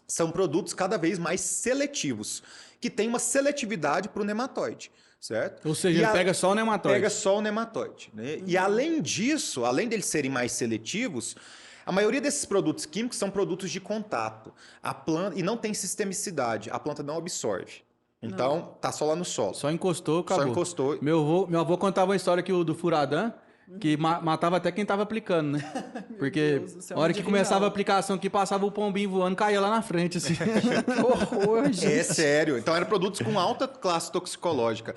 são produtos cada vez mais seletivos, que têm uma seletividade para o nematóide, certo? Ou seja, ele pega só o nematóide. Pega só o nematóide, né? E além disso, além deles serem mais seletivos, a maioria desses produtos químicos são produtos de contato. A planta, e não tem sistemicidade, a planta não absorve. Então, tá só lá no solo. Só encostou, acabou. Só encostou. Meu avô contava uma história do Furadã, que matava até quem tava aplicando, né? Porque Deus do céu, a hora onde que que começava não? a aplicação aqui, passava o pombinho voando, caía lá na frente, assim. Que horror, gente. É sério. Então, eram produtos com alta classe toxicológica.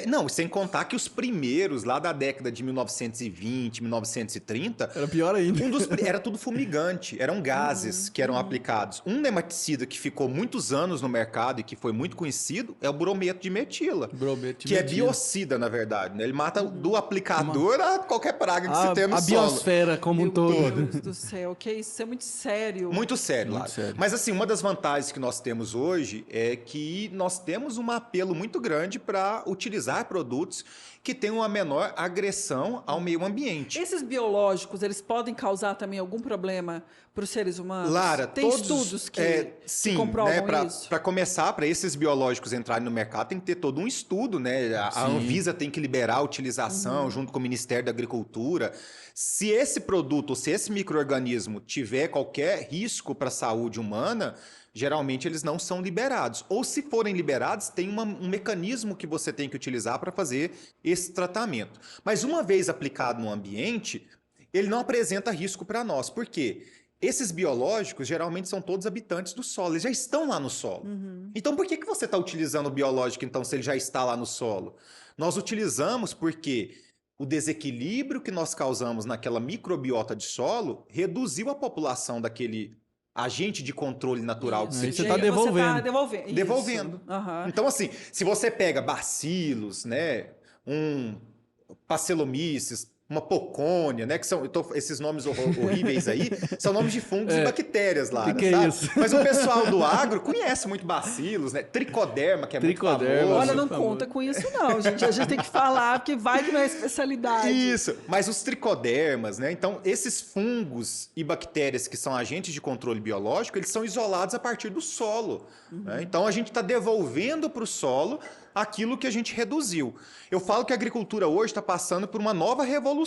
Não, sem contar que os primeiros, lá da década de 1920, 1930... Era pior ainda. Era tudo fumigante, eram gases que eram aplicados. Um nematicida que ficou muitos anos no mercado e que foi muito conhecido é o brometo de metila. Brometo de que é metila. biocida, na verdade, né? Ele mata do aplicador a qualquer praga que se tenha no a solo. biosfera como um Meu todo. Deus do céu, que isso é muito sério. Muito sério, Muito Lara. sério. Mas assim, uma das vantagens que nós temos hoje é que nós temos um apelo muito grande para utilizar produtos que tenham uma menor agressão ao meio ambiente. Esses biológicos, eles podem causar também algum problema para os seres humanos? Lara, tem todos, estudos que sim, comprovam né, isso? para começar, para esses biológicos entrarem no mercado, tem que ter todo um estudo, né? A Anvisa tem que liberar a utilização junto com o Ministério da Agricultura. Se esse produto, ou se esse micro-organismo tiver qualquer risco para a saúde humana, geralmente eles não são liberados. Ou se forem liberados, tem um mecanismo que você tem que utilizar para fazer esse tratamento. Mas uma vez aplicado no ambiente, ele não apresenta risco para nós. Por quê? Esses biológicos geralmente são todos habitantes do solo, eles já estão lá no solo. Então por que você está utilizando o biológico então se ele já está lá no solo? Nós utilizamos porque o desequilíbrio que nós causamos naquela microbiota de solo reduziu a população daquele agente de controle natural que Isso. você Aí você tinha. tá devolvendo. Você tá devolvendo. Isso. Devolvendo. Aham. Então, assim, se você pega bacilos, né, um Pastelomices, uma pocônia, né, que são esses nomes horríveis aí, são nomes de fungos e bactérias lá, que é sabe? isso? Mas o pessoal do agro conhece muito bacilos, né? Tricoderma, que é Tricoderma. muito famoso. Olha, não Por favor. conta com isso não, gente. A gente tem que falar, porque vai que não é especialidade. Isso, mas os tricodermas, né? Então, esses fungos e bactérias que são agentes de controle biológico, eles são isolados a partir do solo. Né? Então, a gente está devolvendo para o solo aquilo que a gente reduziu. Eu falo que a agricultura hoje está passando por uma nova revolução.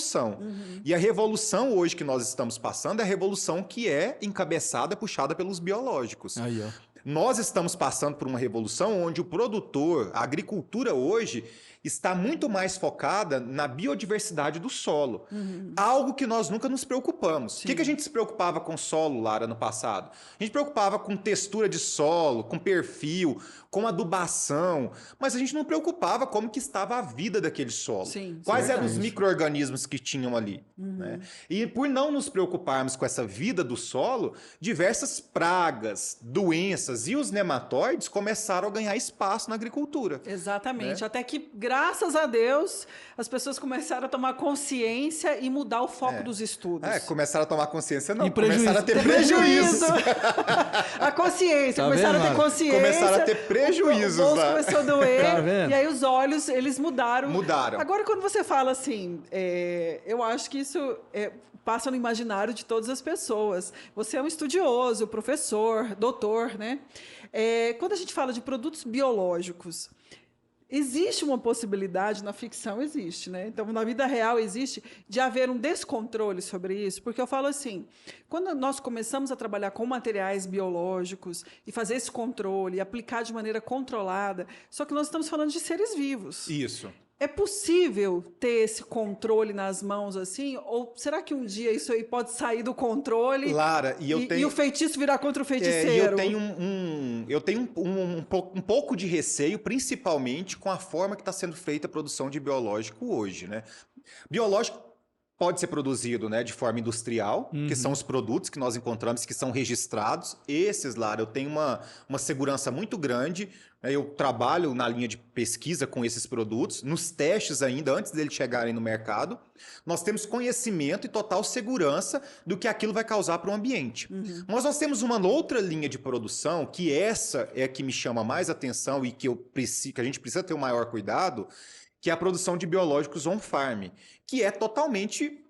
E a revolução hoje que nós estamos passando é a revolução que é encabeçada, puxada pelos biológicos. Aí, ó. Nós estamos passando por uma revolução onde o produtor, a agricultura hoje, está muito mais focada na biodiversidade do solo. Algo que nós nunca nos preocupamos. O que a gente se preocupava com solo, Lara, no passado? A gente preocupava com textura de solo, com perfil, com adubação, mas a gente não preocupava como que estava a vida daquele solo. Sim, Quais eram os verdade. micro-organismos que tinham ali. Né? E por não nos preocuparmos com essa vida do solo, diversas pragas, doenças e os nematóides começaram a ganhar espaço na agricultura. Exatamente. Né? Até que, graças a Deus, as pessoas começaram a tomar consciência e mudar o foco dos estudos. Começaram a tomar consciência, não. E prejuízo. Começaram a ter prejuízo. A consciência. Tá Começaram vendo, a ter Mara? consciência. Começaram a ter prejuízos O bolso lá. começou a doer. Tá vendo? E aí os olhos, eles mudaram. Mudaram. Agora, quando você fala assim, eu acho que isso passa no imaginário de todas as pessoas. Você é um estudioso, professor, doutor, né? Quando a gente fala de produtos biológicos, existe uma possibilidade, na ficção existe, né? Então, na vida real existe, de haver um descontrole sobre isso, porque eu falo assim, quando nós começamos a trabalhar com materiais biológicos e fazer esse controle, e aplicar de maneira controlada, só que nós estamos falando de seres vivos. Isso. É possível ter esse controle nas mãos assim? Ou será que um dia isso aí pode sair do controle Lara, e o feitiço virar contra o e feiticeiro? eu tenho um pouco de receio, principalmente com a forma que está sendo feita a produção de biológico hoje, né? Biológico pode ser produzido, né, de forma industrial, que são os produtos que nós encontramos, que são registrados. Esses, Lara, eu tenho uma segurança muito grande. Eu trabalho na linha de pesquisa com esses produtos, nos testes ainda, antes deles chegarem no mercado. Nós temos conhecimento e total segurança do que aquilo vai causar para o ambiente. Mas nós temos uma outra linha de produção, que essa é a que me chama mais atenção e que a gente precisa ter o maior cuidado, que é a produção de biológicos on-farm, que é totalmente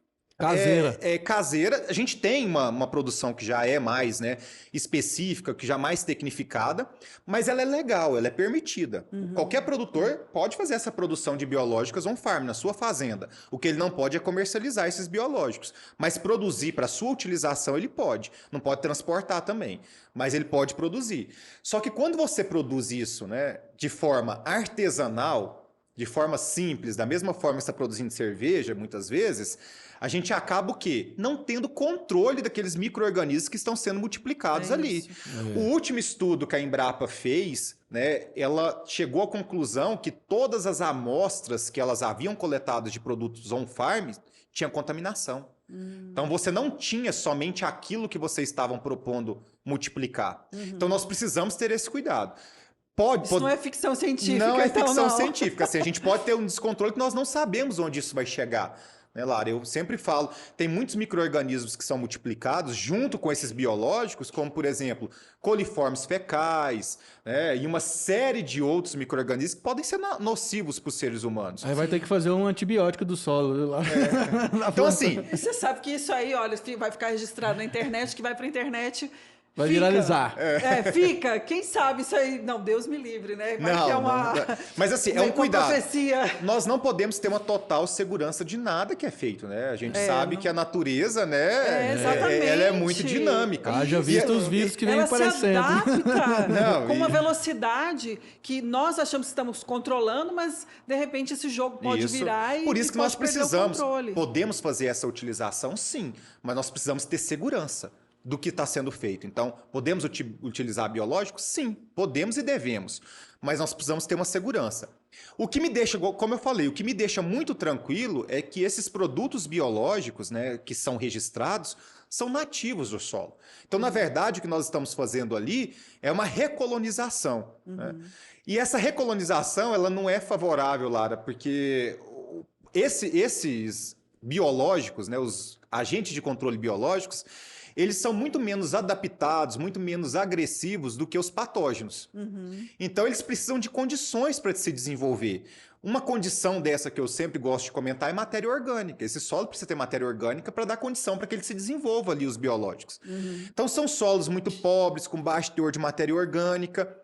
Caseira. É caseira. A gente tem uma produção que já é mais, né, específica, que já é mais tecnificada, mas ela é legal, ela é permitida. Qualquer produtor pode fazer essa produção de biológicas on-farm na sua fazenda. O que ele não pode é comercializar esses biológicos, mas produzir para sua utilização ele pode. Não pode transportar também, mas ele pode produzir. Só que quando você produz isso, né, de forma artesanal, de forma simples, da mesma forma que você está produzindo cerveja, muitas vezes, a gente acaba o quê? Não tendo controle daqueles micro-organismos que estão sendo multiplicados ali. O último estudo que a Embrapa fez, né, ela chegou à conclusão que todas as amostras que elas haviam coletado de produtos on-farm tinham contaminação. Então você não tinha somente aquilo que vocês estavam propondo multiplicar. Então nós precisamos ter esse cuidado. Isso não é ficção científica. Não é então, ficção não. científica. Assim, a gente pode ter um descontrole que nós não sabemos onde isso vai chegar. Né, Lara? Eu sempre falo, tem muitos micro-organismos que são multiplicados junto com esses biológicos, como, por exemplo, coliformes fecais, né, e uma série de outros micro-organismos que podem ser nocivos para os seres humanos. Aí vai ter que fazer um antibiótico do solo lá. Então, assim, Você sabe que isso aí, olha, vai ficar registrado na internet, que vai pra internet. Vai fica. viralizar. Fica. Quem sabe isso aí? Não, Deus me livre, né? Vai que é uma... Mas assim, é uma um cuidado. profecia. Nós não podemos ter uma total segurança de nada que é feito, né? A gente sabe que a natureza, né, exatamente. ela é muito dinâmica. Haja visto os vírus que vem Ela aparecendo. se adapta Não, com uma velocidade que nós achamos que estamos controlando, mas de repente esse jogo pode virar e Por isso que pode nós perder o precisamos, controle. podemos fazer essa utilização, sim, mas nós precisamos ter segurança do que está sendo feito. Então, podemos utilizar biológicos? Sim, podemos e devemos, mas nós precisamos ter uma segurança. O que me deixa, como eu falei, o que me deixa muito tranquilo é que esses produtos biológicos, né, que são registrados, são nativos do solo. Então, na verdade, o que nós estamos fazendo ali é uma recolonização. Né? E essa recolonização, ela não é favorável, Lara, porque esses biológicos, né, os agentes de controle biológicos, eles são muito menos adaptados, muito menos agressivos do que os patógenos. Então, eles precisam de condições para se desenvolver. Uma condição dessa que eu sempre gosto de comentar é matéria orgânica. Esse solo precisa ter matéria orgânica para dar condição para que ele se desenvolva ali, os biológicos. Então, são solos muito pobres, com baixo teor de matéria orgânica,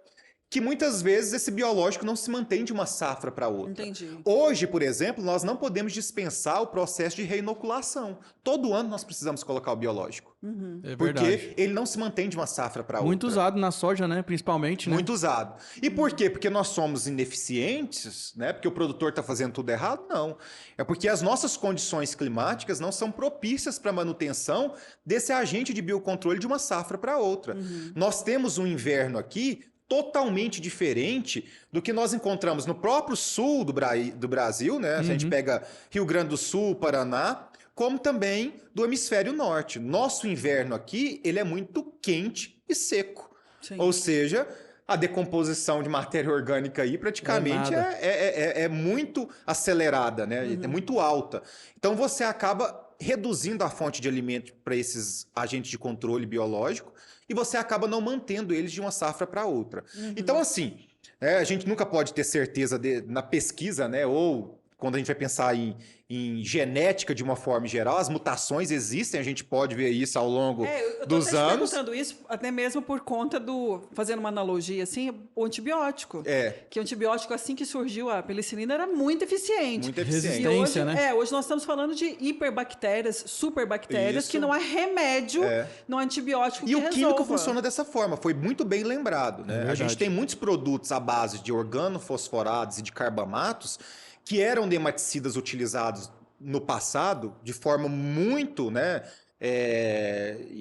que muitas vezes esse biológico não se mantém de uma safra para outra. Entendi. Hoje, por exemplo, nós não podemos dispensar o processo de reinoculação. Todo ano nós precisamos colocar o biológico. É Porque verdade. ele não se mantém de uma safra para outra. Muito usado na soja, né? Principalmente, né? Muito usado. E por quê? Porque nós somos ineficientes, né? Porque o produtor está fazendo tudo errado? Não. É porque as nossas condições climáticas não são propícias para a manutenção desse agente de biocontrole de uma safra para outra. Nós temos um inverno aqui totalmente diferente do que nós encontramos no próprio sul do Brasil, né? A gente pega Rio Grande do Sul, Paraná, como também do hemisfério norte. Nosso inverno aqui, ele é muito quente e seco. Sim. Ou seja, a decomposição de matéria orgânica aí praticamente é muito acelerada, né? É muito alta. Então você acaba reduzindo a fonte de alimento para esses agentes de controle biológico e você acaba não mantendo eles de uma safra para outra. Então, assim, a gente nunca pode ter certeza na pesquisa, né? Ou quando a gente vai pensar em genética de uma forma geral, as mutações existem, a gente pode ver isso ao longo dos até anos. perguntando isso, até mesmo por conta fazendo uma analogia assim, o antibiótico. Que o antibiótico, assim que surgiu a penicilina, era muito eficiente. Muito eficiente. E hoje, Resistência, né? hoje nós estamos falando de hiperbactérias, superbactérias, Isso. que não há remédio, não há antibiótico E que o químico resolva. funciona dessa forma, foi muito bem lembrado. Né? A verdade. gente tem muitos produtos à base de organofosforados e de carbamatos que eram nematicidas utilizados no passado de forma muito, né,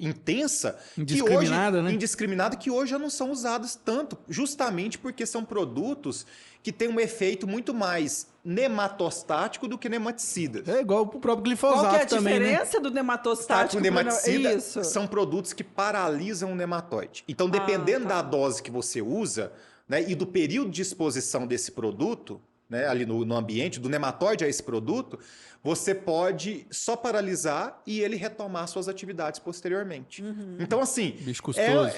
intensa, Indiscriminada, né? indiscriminada, que hoje já não são usados tanto, justamente porque são produtos que têm um efeito muito mais nematostático do que nematicida. É igual o próprio glifosato Qual que é a também, né? diferença do nematostático? O nematicida Isso. são produtos que paralisam o nematóide. Então, dependendo da dose que você usa, né, e do período de exposição desse produto, né, ali no ambiente, do nematóide a esse produto, você pode só paralisar e ele retomar suas atividades posteriormente. Então, assim, Bicho custoso.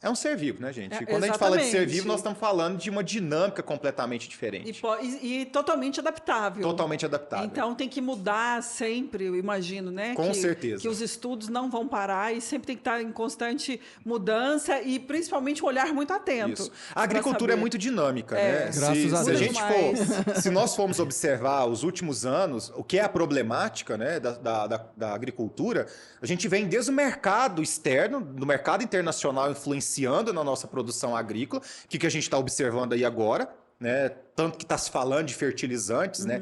É um ser vivo, né, gente? É, Quando a gente fala de ser exatamente. vivo, nós estamos falando de uma dinâmica completamente E, diferente. e totalmente adaptável. Totalmente adaptável. Então tem que mudar sempre, eu imagino, né? Com certeza. Que os estudos não vão parar e sempre tem que estar em constante mudança e principalmente um olhar muito atento. Isso. A agricultura é muito dinâmica, né? Graças a Se Deus. gente Demais. se nós formos observar os últimos anos, o que é a problemática, né, da agricultura, a gente vem desde o mercado externo, do mercado internacional influenciando na nossa produção agrícola, que a gente está observando aí agora, né? Tanto que está se falando de fertilizantes, né?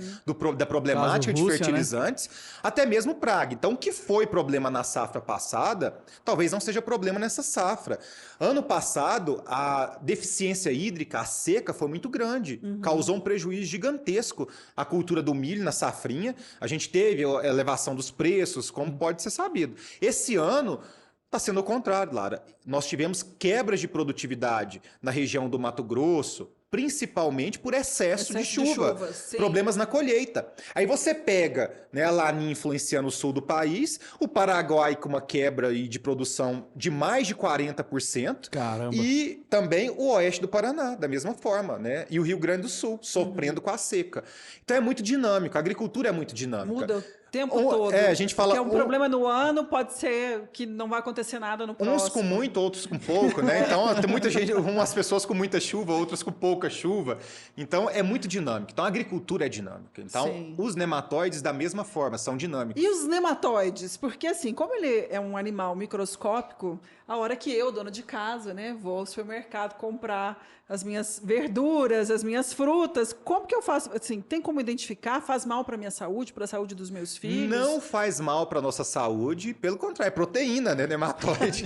Da problemática de Rússia, fertilizantes, até mesmo praga. Então, o que foi problema na safra passada, talvez não seja problema nessa safra. Ano passado, a deficiência hídrica, a seca, foi muito grande. Causou um prejuízo gigantesco à cultura do milho na safrinha. A gente teve a elevação dos preços, como pode ser sabido. Esse ano está sendo o contrário, Lara. Nós tivemos quebras de produtividade na região do Mato Grosso, principalmente por excesso de chuva, sim. problemas na colheita. Aí você pega, né, a Laninha influenciando o sul do país, o Paraguai com uma quebra aí de produção de mais de 40%, Caramba. e também o oeste do Paraná, da mesma forma, né? E o Rio Grande do Sul, sofrendo com a seca. Então é muito dinâmico, a agricultura é muito dinâmica. Muda o tempo todo. A gente fala... Porque um problema no ano pode ser que não vai acontecer nada no próximo. Uns com muito, outros com pouco, né? Então, tem muita gente, umas pessoas com muita chuva, outras com pouca chuva. Então, é muito dinâmico. Então, a agricultura é dinâmica. Então, Sim. os nematóides, da mesma forma, são dinâmicos. E os nematóides? Porque, assim, como ele é um animal microscópico, a hora que eu, dona de casa, né, vou ao supermercado comprar as minhas verduras, as minhas frutas, como que eu faço? Assim, tem como identificar? Faz mal para minha saúde, para a saúde dos meus filhos? Não faz mal para nossa saúde, pelo contrário, é proteína, né, nematóide.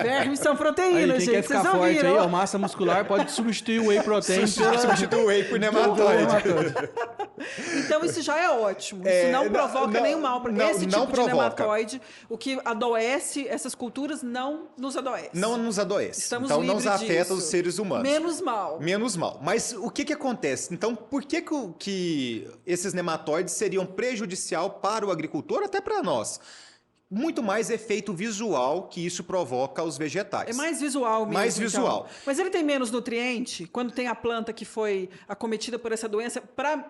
Vermes são Aí, proteínas, quem quer gente. ficar Vocês forte ouviram? aí, ó, massa muscular, pode substituir o whey protein pela... Substitui o whey por nematóide. Então, isso já é ótimo. Isso não provoca nenhum mal. Porque esse tipo de nematóide, o que adoece essas culturas, não nos adoece. Não nos adoece. Estamos então, não nos livres afeta disso. os seres humanos. Menos mal. Menos mal. Mas o que acontece? Então, por que esses nematóides seriam prejudicial para o agricultor, até para nós? Muito mais efeito visual que isso provoca aos vegetais. É mais visual mesmo. Mais visual. Então. Mas ele tem menos nutriente? Quando tem a planta que foi acometida por essa doença,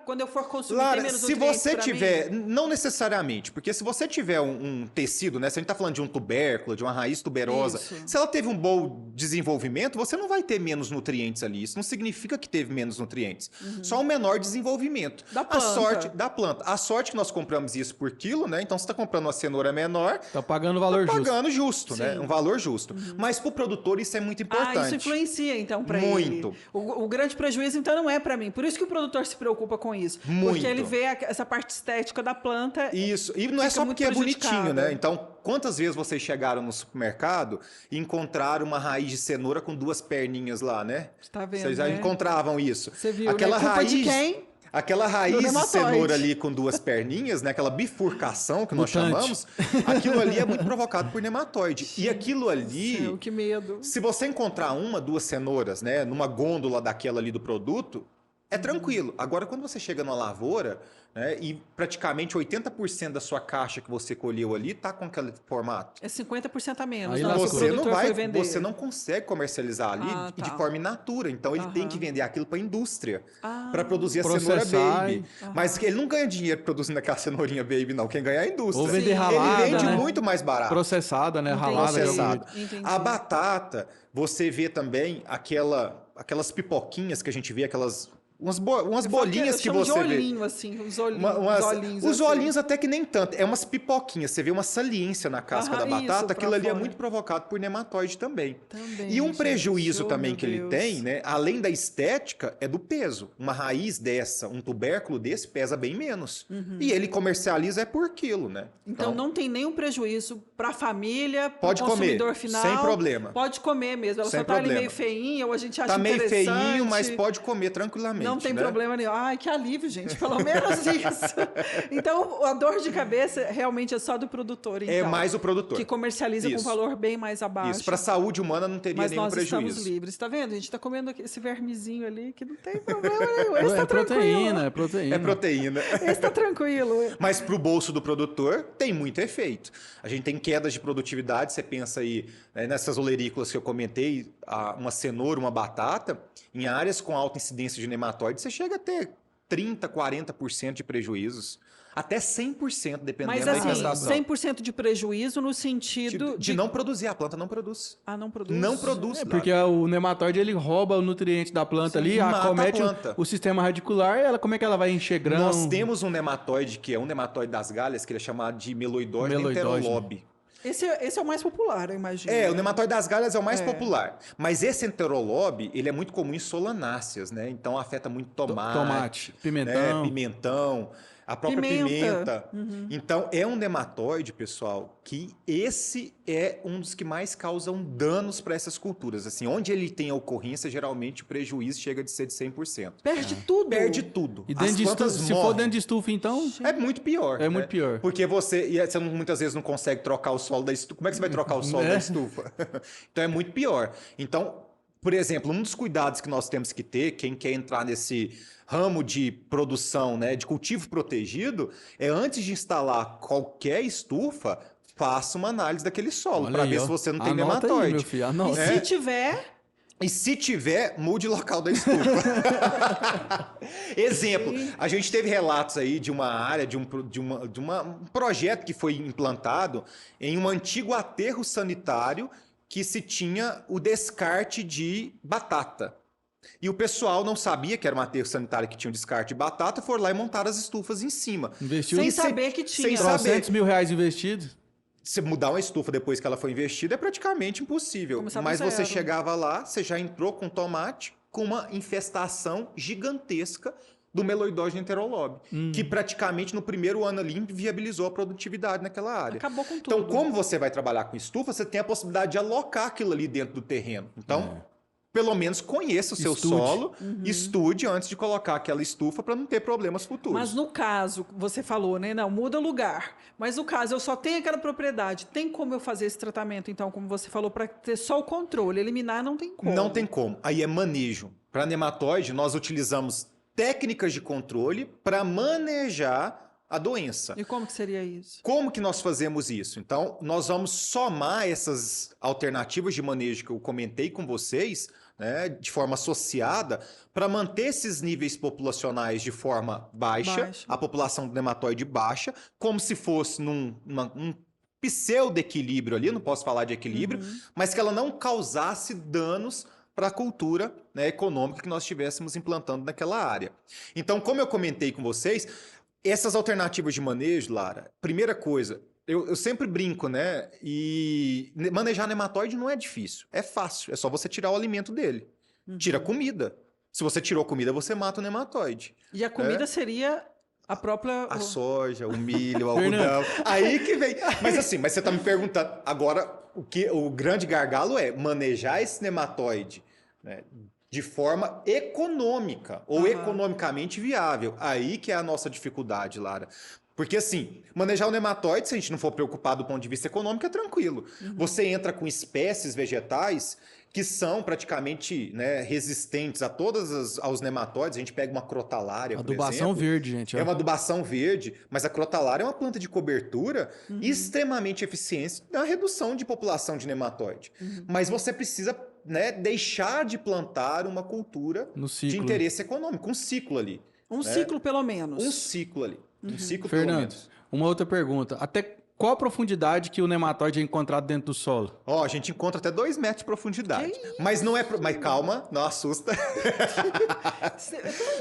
quando eu for consumir, Lara, tem menos se nutrientes você pra tiver, mim? não necessariamente, porque se você tiver um tecido, né? Se a gente está falando de um tubérculo, de uma raiz tuberosa, Isso. se ela teve um bom desenvolvimento, você não vai ter menos nutrientes ali. Isso não significa que teve menos nutrientes. Só um menor desenvolvimento. Da A planta. sorte da planta. A sorte que nós compramos isso por quilo, né? Então, você está comprando uma cenoura menor, Tá pagando o valor justo. pagando justo, né? Sim. Um valor justo. Mas para o produtor isso é muito importante. Isso influencia, então, para ele. Muito. O grande prejuízo, então, não é para mim. Por isso que o produtor se preocupa com isso. Muito. Porque ele vê essa parte estética da planta. Isso. E não é Fica só muito porque é bonitinho, prejudicada. né? Então, quantas vezes vocês chegaram no supermercado e encontraram uma raiz de cenoura com duas perninhas lá, né? Tá vendo, Vocês já né? encontravam isso. Você viu, Aquela né? Culpa raiz, de quem? Aquela raiz de nematóide. cenoura ali com duas perninhas, né? Aquela bifurcação que nós Mutante. chamamos, aquilo ali é muito provocado por nematóide. E aquilo ali, Céu, que medo. se você encontrar uma, duas cenouras, né, numa gôndola daquela ali do produto, é tranquilo. Agora, quando você chega numa lavoura, né, e praticamente 80% da sua caixa que você colheu ali tá com aquele formato, É 50% a menos. Aí Não, que o você não produtor vai, foi vender. você não consegue comercializar ali Ah, de tá. forma in natura. Então ele tem Aham. que vender aquilo para a indústria, Ah. para produzir a Processar cenoura baby. e- Mas ele não ganha dinheiro produzindo aquela cenourinha baby, não. Quem ganha é a indústria. Ou vender Sim. ralada, Ele vende né? muito mais barato. Processada, né? Entendi. Ralada. Processado. Entendi. A batata, você vê também aquelas pipoquinhas que a gente vê, umas bolinhas que Eu chamo você de vê. olhinho, assim, os olhinhos. Os assim. olhinhos até que nem tanto. É umas pipoquinhas. Você vê uma saliência na casca da Aham, batata. isso, pra Aquilo ali é fora. muito provocado por nematóide também. Também, E um gente. prejuízo Oh, também meu que ele Deus. tem, né? Além da estética, é do peso. Uma raiz dessa, um tubérculo desse, pesa bem menos. E ele comercializa por quilo, né? Então não tem nenhum prejuízo para a família, para o Pode comer, consumidor final. sem problema. Pode comer mesmo. Ela Sem só tá ali problema. meio feinha, ou a gente acha tá meio interessante. feinho, mas pode comer tranquilamente. Não tem né? problema nenhum. Ai, que alívio, gente. Pelo menos isso. Então, a dor de cabeça realmente é só do produtor, então. É mais o produtor. Que comercializa com Isso. valor bem mais abaixo. Isso, para a saúde humana não teria Mas nenhum nós prejuízo. estamos livres. Tá vendo? A gente tá comendo esse vermezinho ali que não tem problema nenhum. Esse É tá proteína, é tranquilo. proteína. É proteína. Esse tá tranquilo. Mas para o bolso do produtor tem muito efeito. A gente tem quedas de produtividade, você pensa aí né, nessas olerícolas que eu comentei, uma cenoura, uma batata, em áreas com alta incidência de nematóide, você chega a ter 30%, 40% de prejuízos. Até 100%, dependendo Mas da assim, infestação. 100% de prejuízo no sentido De não produzir, a planta não produz. Ah, não produz? Não produz. É nada. porque o nematóide ele rouba o nutriente da planta ali, mata a acomete planta. o sistema radicular, como é que ela vai encher grão? Nós temos um nematóide que é um nematóide das galhas, que ele é chamado de meloidógeno enterolobe. Esse é o mais popular, eu imagino. O nematóide das galhas é o mais popular. Mas esse enterolobe, ele é muito comum em solanáceas, né? Então afeta muito tomate, pimentão. né? Pimentão, a própria pimenta. Então é um nematóide, pessoal, que esse é um dos que mais causam danos para essas culturas. Assim, onde ele tem a ocorrência, geralmente o prejuízo chega de ser de 100%. Perde tudo. Perde tudo. E dentro As de plantas estufa, se for morrem. dentro de estufa, então... É muito pior. É muito pior. Porque você muitas vezes não consegue trocar o solo da estufa. Como é que você vai trocar o solo da estufa? Então é muito pior. Então, por exemplo, um dos cuidados que nós temos que ter, quem quer entrar nesse ramo de produção, né, de cultivo protegido, é antes de instalar qualquer estufa, faça uma análise daquele solo para ver se você não tem Anota aí, nematóide. meu filho, E anota. se tiver... E se tiver, mude o local da estufa. Exemplo, a gente teve relatos aí de uma área, de um projeto que foi implantado em um antigo aterro sanitário que se tinha o descarte de batata. E o pessoal não sabia que era um aterro sanitário que tinha um descarte de batata, foram lá e montaram as estufas em cima. Investiu Sem em saber que tinha. Sem saber. R$300 mil investidos. Você mudar uma estufa depois que ela foi investida é praticamente impossível. Começar do Mas você zero. chegava lá, você já entrou com tomate com uma infestação gigantesca do meloidógeno enterolobe, que praticamente no primeiro ano ali viabilizou a produtividade naquela área. Acabou com tudo. Então, como você vai trabalhar com estufa, você tem a possibilidade de alocar aquilo ali dentro do terreno. Então, pelo menos conheça o seu Estude. solo, estude antes de colocar aquela estufa para não ter problemas futuros. Mas no caso, você falou, né? Não, muda o lugar. Mas no caso, eu só tenho aquela propriedade. Tem como eu fazer esse tratamento, então, como você falou, para ter só o controle? Eliminar não tem como. Não tem como. Aí é manejo. Para nematóide, nós utilizamos técnicas de controle para manejar a doença. E como que seria isso? Como que nós fazemos isso? Então, nós vamos somar essas alternativas de manejo que eu comentei com vocês, né, de forma associada, para manter esses níveis populacionais de forma baixa, a população do nematóide baixa, como se fosse um pseudo-equilíbrio ali, não posso falar de equilíbrio, mas que ela não causasse danos para a cultura, né, econômica que nós estivéssemos implantando naquela área. Então, como eu comentei com vocês, essas alternativas de manejo, Lara, primeira coisa, eu sempre brinco, né? E manejar nematóide não é difícil, é fácil, é só você tirar o alimento dele. Tira a comida. Se você tirou comida, você mata o nematóide. E a comida seria a própria... A soja, o milho, o algodão. Aí que vem. Mas assim, você está me perguntando. Agora, o grande gargalo é manejar esse nematóide, né, de forma econômica ou economicamente viável. Aí que é a nossa dificuldade, Lara. Porque assim, manejar o nematóide, se a gente não for preocupado do ponto de vista econômico, é tranquilo. Você entra com espécies vegetais que são praticamente, né, resistentes a aos nematóides. A gente pega uma crotalária, por Adubação exemplo. verde, gente. É uma adubação verde, mas a crotalária é uma planta de cobertura extremamente eficiente na redução de população de nematóide. Mas você precisa, né, deixar de plantar uma cultura No de ciclo. interesse econômico, um ciclo ali. Um ciclo, pelo menos. Um ciclo ali. Um ciclo pelo Fernando, menos. uma outra pergunta. Até qual a profundidade que o nematóide é encontrado dentro do solo? Ó, a gente encontra até 2 metros de profundidade. Mas não é. Mas calma, não assusta.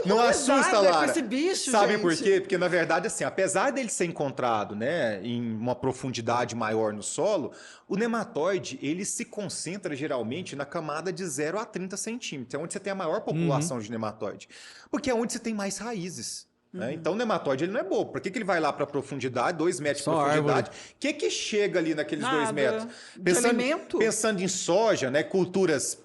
Não assusta, Com Lara. esse bicho, Sabe gente. por quê? Porque, na verdade, assim, apesar dele ser encontrado, né, em uma profundidade maior no solo, o nematóide, ele se concentra geralmente na camada de 0 a 30 centímetros. É onde você tem a maior população de nematóide. Porque é onde você tem mais raízes. Né? Então, o nematóide ele não é bobo. Por que ele vai lá para a profundidade, 2 metros de Só profundidade? O que chega ali naqueles 2 Nada. metros? De alimento? Pensando em soja, né, culturas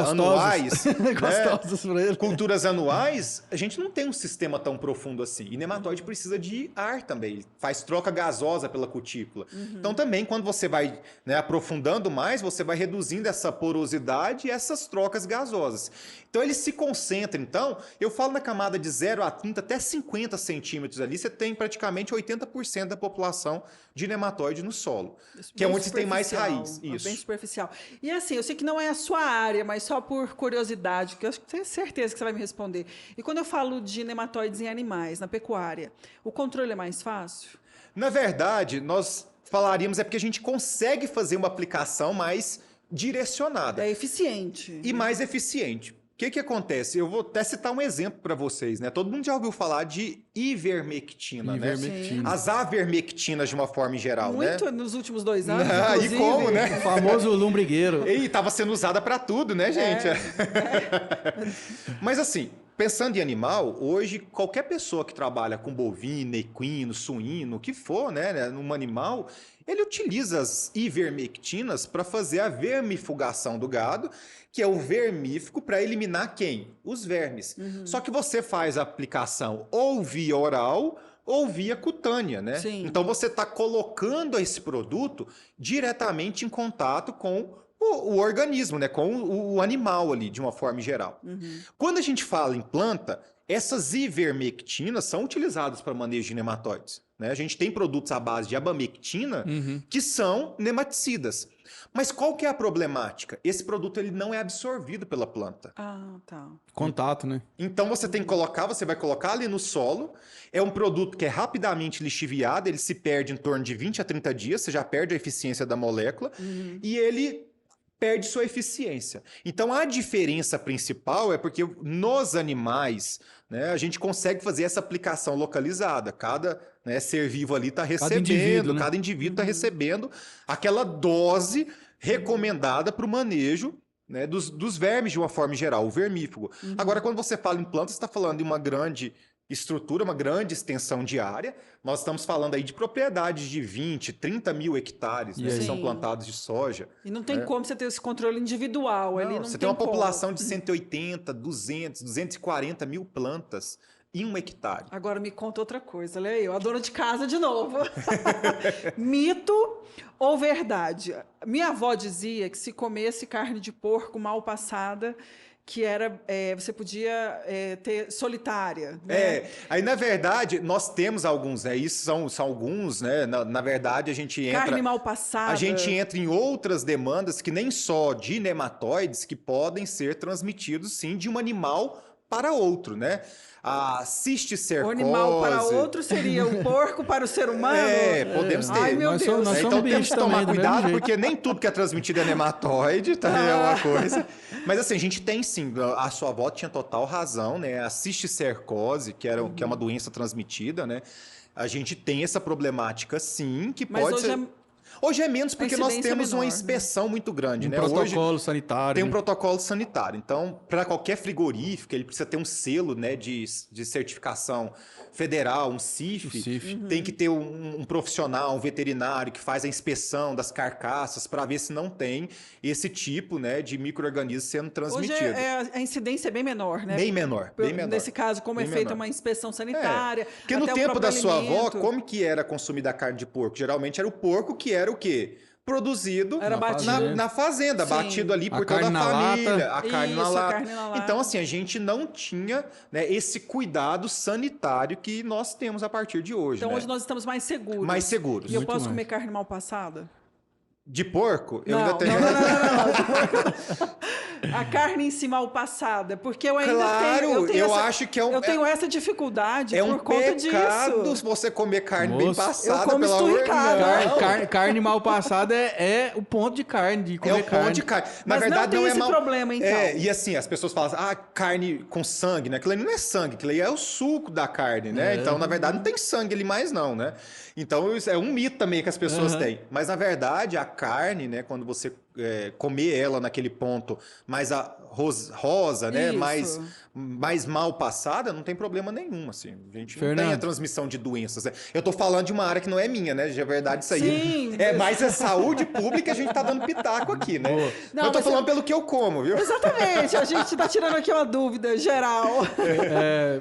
anuais, Gostosos pra ele. culturas anuais, a gente não tem um sistema tão profundo assim. E nematóide precisa de ar também. Ele faz troca gasosa pela cutícula. Então também, quando você vai, né, aprofundando mais, você vai reduzindo essa porosidade e essas trocas gasosas. Então ele se concentra. Então, eu falo na camada de 0 a 30 até 50 centímetros ali, você tem praticamente 80% da população de nematóide no solo. Que é Bem onde você tem mais superficial, raiz. Isso. Bem superficial. E assim, eu sei que não é a sua área, mas só por curiosidade, que eu tenho certeza que você vai me responder. E quando eu falo de nematóides em animais, na pecuária, o controle é mais fácil? Na verdade, nós falaríamos é porque a gente consegue fazer uma aplicação mais direcionada É eficiente. e mais eficiente. O que acontece? Eu vou até citar um exemplo para vocês, né? Todo mundo já ouviu falar de ivermectina, né? Ivermectina. As avermectinas de uma forma geral, Muito né? nos últimos 2 anos, Ah, e inclusive. como, né? O famoso lumbrigueiro. E estava sendo usada para tudo, né, gente? Mas assim, pensando em animal, hoje qualquer pessoa que trabalha com bovino, equino, suíno, o que for, né, num animal, ele utiliza as ivermectinas para fazer a vermifugação do gado, que é o vermífugo para eliminar quem? Os vermes. Só que você faz a aplicação ou via oral ou via cutânea, né? Sim. Então você está colocando esse produto diretamente em contato com o organismo, né? Com o animal ali, de uma forma geral. Quando a gente fala em planta, essas ivermectinas são utilizadas para manejo de nematóides, né? A gente tem produtos à base de abamectina que são nematicidas. Mas qual que é a problemática? Esse produto ele não é absorvido pela planta. Ah, tá. Contato, né? Então você tem que colocar, você vai colocar ali no solo. É um produto que é rapidamente lixiviado, ele se perde em torno de 20 a 30 dias, você já perde a eficiência da molécula e ele perde sua eficiência. Então a diferença principal é porque nos animais, né, a gente consegue fazer essa aplicação localizada. Cada, né, ser vivo ali está recebendo, cada indivíduo está recebendo aquela dose recomendada para o manejo, né, dos vermes de uma forma geral, o vermífugo. Agora, quando você fala em plantas, você está falando de uma grande estrutura, uma grande extensão de área. Nós estamos falando aí de propriedades de 20, 30 mil hectares, né, que são Sim. plantados de soja. E não tem como você ter esse controle individual. Ali não Você tem tem uma como. população de 180, 200, 240 mil plantas em 1 hectare. Agora me conta outra coisa, olha aí, a dona de casa de novo. Mito ou verdade? Minha avó dizia que se comesse carne de porco mal passada, que era, você podia ter solitária. Né? Aí na verdade nós temos alguns, né? Isso são alguns, né? Na verdade a gente entra. Carne mal passada. A gente entra em outras demandas que nem só de nematóides que podem ser transmitidos sim de um animal para outro, né? A cisticercose. O animal para outro seria o porco para o ser humano? Podemos ter. Ai, meu Nós Deus. somos Então bicho temos que também, tomar do mesmo cuidado, jeito. porque nem tudo que é transmitido é nematóide, tá? É uma coisa. Mas assim, a gente tem sim, a sua avó tinha total razão, né? A cisticercose, que é uma doença transmitida, né? A gente tem essa problemática sim, que Mas pode hoje ser... Hoje é menos porque nós incidência é temos uma menor, né? inspeção muito grande, Um né? protocolo Hoje sanitário. tem um né? protocolo sanitário. Então, para qualquer frigorífico, ele precisa ter um selo, né, de certificação federal, um CIF. O CIF. Tem que ter um profissional, um veterinário que faz a inspeção das carcaças para ver se não tem esse tipo, né, de micro-organismo sendo Hoje transmitido. a incidência é bem menor, né? Bem menor, bem menor. Nesse caso, como Bem é feita menor. uma inspeção sanitária. Porque no até o tempo próprio da sua avó, alimento. como que era consumida a carne de porco? Geralmente era o porco que era o quê? Produzido Era batido. na fazenda, Sim. batido ali A por toda a carne na família, lata. a carne na Isso, a lata. carne na lata. Então, assim, a gente não tinha, né, esse cuidado sanitário que nós temos a partir de hoje. Então né? hoje nós estamos mais seguros. Mais seguros. E eu Muito posso mais. comer carne mal passada? De porco, eu Não, ainda tenho. não. A carne em si mal passada, porque eu ainda Claro, tenho... eu acho que é um- Eu tenho essa dificuldade É por um conta pecado disso. se você comer carne bem Moço, passada, eu como pelo amor de esturricada. Deus. Carne mal passada é o ponto de carne, de É comer o pão carne. de carne. Na Mas não verdade, tem não é esse mal. problema, então. E assim, as pessoas falam assim, carne com sangue, né? Aquilo ali não é sangue, aquilo ali é o suco da carne, né? Então, na verdade, não tem sangue ali mais, não, né? Então, isso é um mito também que as pessoas têm. Mas, na verdade, a carne, né? Quando você comer ela naquele ponto mais rosa, né? Isso. Mais mal passada, não tem problema nenhum, assim. A gente não Fernando. tem a transmissão de doenças, né? Eu tô falando de uma área que não é minha, né? De verdade, isso aí. Sim. Mais a saúde pública, a gente tá dando pitaco aqui, né? Boa. Mas Não, eu tô mas falando pelo que eu como, viu? Exatamente, a gente tá tirando aqui uma dúvida geral.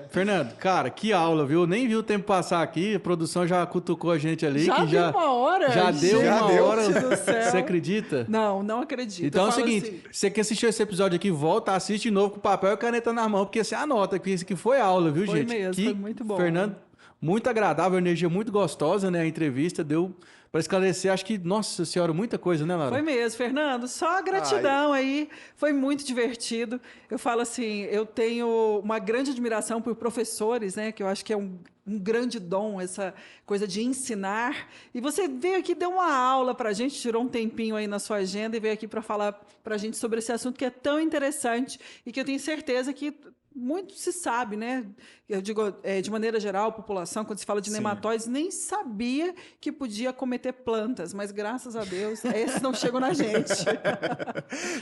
Fernando, cara, que aula, viu? Nem viu o tempo passar aqui, a produção já cutucou a gente ali. Já que deu uma hora? Já deu Gente uma deu. hora. do céu. Você acredita? Não acredito. Então é Eu o falo seguinte, assim, você que assistiu esse episódio aqui, volta, assiste de novo com papel e caneta na mão, porque você anota que isso aqui foi aula, viu, Foi gente? mesmo, Que foi muito bom. Fernando, muito agradável, energia muito gostosa, né? A entrevista deu para esclarecer, acho que, nossa senhora, muita coisa, né, Lara? Foi mesmo, Fernando. Só gratidão aí. Foi muito divertido. Eu falo assim, eu tenho uma grande admiração por professores, né? Que eu acho que é um grande dom, essa coisa de ensinar. E você veio aqui, deu uma aula para a gente, tirou um tempinho aí na sua agenda e veio aqui para falar para a gente sobre esse assunto que é tão interessante e que eu tenho certeza que muito se sabe, né? Eu digo, de maneira geral, a população, quando se fala de Sim. nematóides, nem sabia que podia cometer plantas, mas graças a Deus, esses não chegam na gente.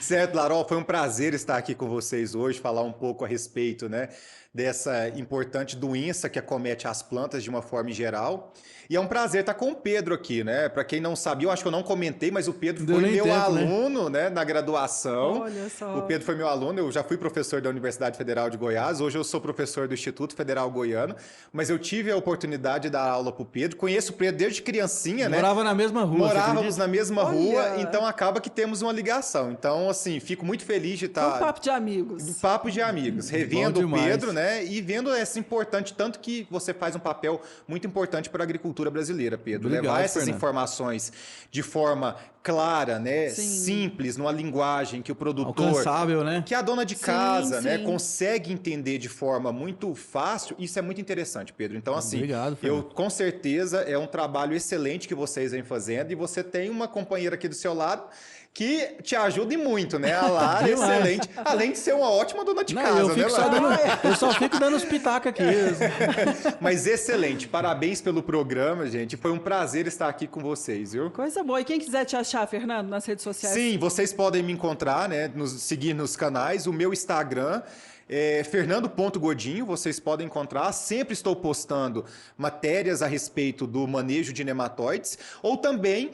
Certo, Larol, foi um prazer estar aqui com vocês hoje, falar um pouco a respeito, né, dessa importante doença que acomete as plantas de uma forma em geral. E é um prazer estar com o Pedro aqui, né? Para quem não sabia, eu acho que eu não comentei, mas o Pedro Deu foi nem meu tempo, aluno, né, na graduação. Olha só. O Pedro foi meu aluno, eu já fui professor da Universidade Federal de Goiás, hoje eu sou professor do Instituto Federal Goiano, mas eu tive a oportunidade de dar aula para o Pedro, conheço o Pedro desde criancinha, né? Morava na mesma rua, você Morávamos acredita? na mesma Olha. rua, então acaba que temos uma ligação. Então, assim, fico muito feliz de Um estar... papo de amigos. Papo de amigos, revendo o demais. Pedro, né? E vendo essa importante, tanto que você faz um papel muito importante para a agricultura brasileira, Pedro. Obrigado, Levar essas Fernando. informações de forma clara, né? Sim. Simples, numa linguagem que o produtor. Alcançável, né? Que a dona de Sim, casa, né, sim. consegue entender de forma muito fácil, isso é muito interessante, Pedro. Então, assim, Obrigado, eu Fernando. com certeza é um trabalho excelente que vocês vêm fazendo e você tem uma companheira aqui do seu lado que te ajuda e muito, né? A Lara, Demais. excelente, além de ser uma ótima dona de Não, casa, eu, né, fico só Lara? eu só fico dando os pitacos aqui. Mas excelente, parabéns pelo programa, gente. Foi um prazer estar aqui com vocês, viu? Coisa boa. E quem quiser te achar, Fernando, nas redes sociais? Sim, vocês podem me encontrar, né? Seguir nos canais. O meu Instagram é fernando.godinho, vocês podem encontrar. Sempre estou postando matérias a respeito do manejo de nematóides. Ou também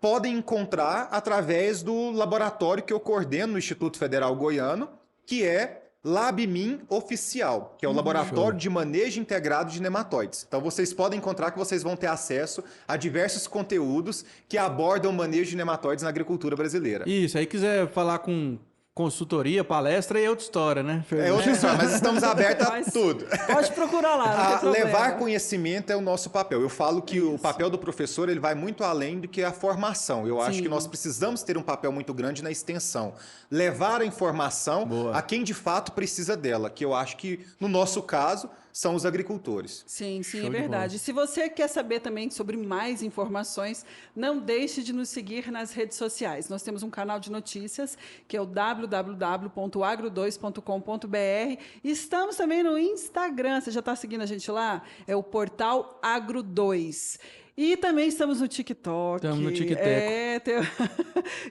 podem encontrar através do laboratório que eu coordeno no Instituto Federal Goiano, que é LabMin Oficial, que é o Laboratório de Manejo Integrado de Nematóides. Então vocês podem encontrar que vocês vão ter acesso a diversos conteúdos que abordam o manejo de nematóides na agricultura brasileira. Isso, aí quiser falar com consultoria, palestra, é outra história, né? É outra história, mas estamos abertos a Mas tudo. Pode procurar lá, não tem problema. Levar conhecimento é o nosso papel. Eu falo que o papel do professor ele vai muito além do que a formação. Eu acho Sim. que nós precisamos ter um papel muito grande na extensão. Levar a informação Boa. a quem de fato precisa dela, que eu acho que, no nosso caso, são os agricultores. Sim, Show é de verdade. Se você quer saber também sobre mais informações, não deixe de nos seguir nas redes sociais. Nós temos um canal de notícias, que é o www.agro2.com.br. Estamos também no Instagram. Você já está seguindo a gente lá? É o portal Agro2. E também estamos no TikTok. Estamos no TikTok.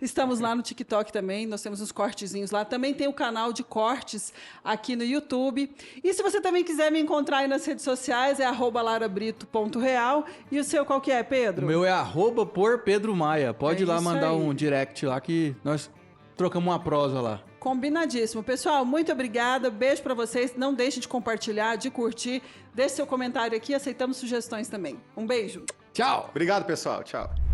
Estamos lá no TikTok também, nós temos uns cortezinhos lá. Também tem o canal de cortes aqui no YouTube. E se você também quiser me encontrar aí nas redes sociais, é @larabrito.real. E o seu qual que é, Pedro? O meu é @porpedromaia. Pode É ir lá isso mandar aí. um direct lá que nós trocamos uma prosa lá. Combinadíssimo. Pessoal, muito obrigada. Beijo para vocês. Não deixe de compartilhar, de curtir. Deixe seu comentário aqui. Aceitamos sugestões também. Um beijo. Tchau! Obrigado, pessoal. Tchau.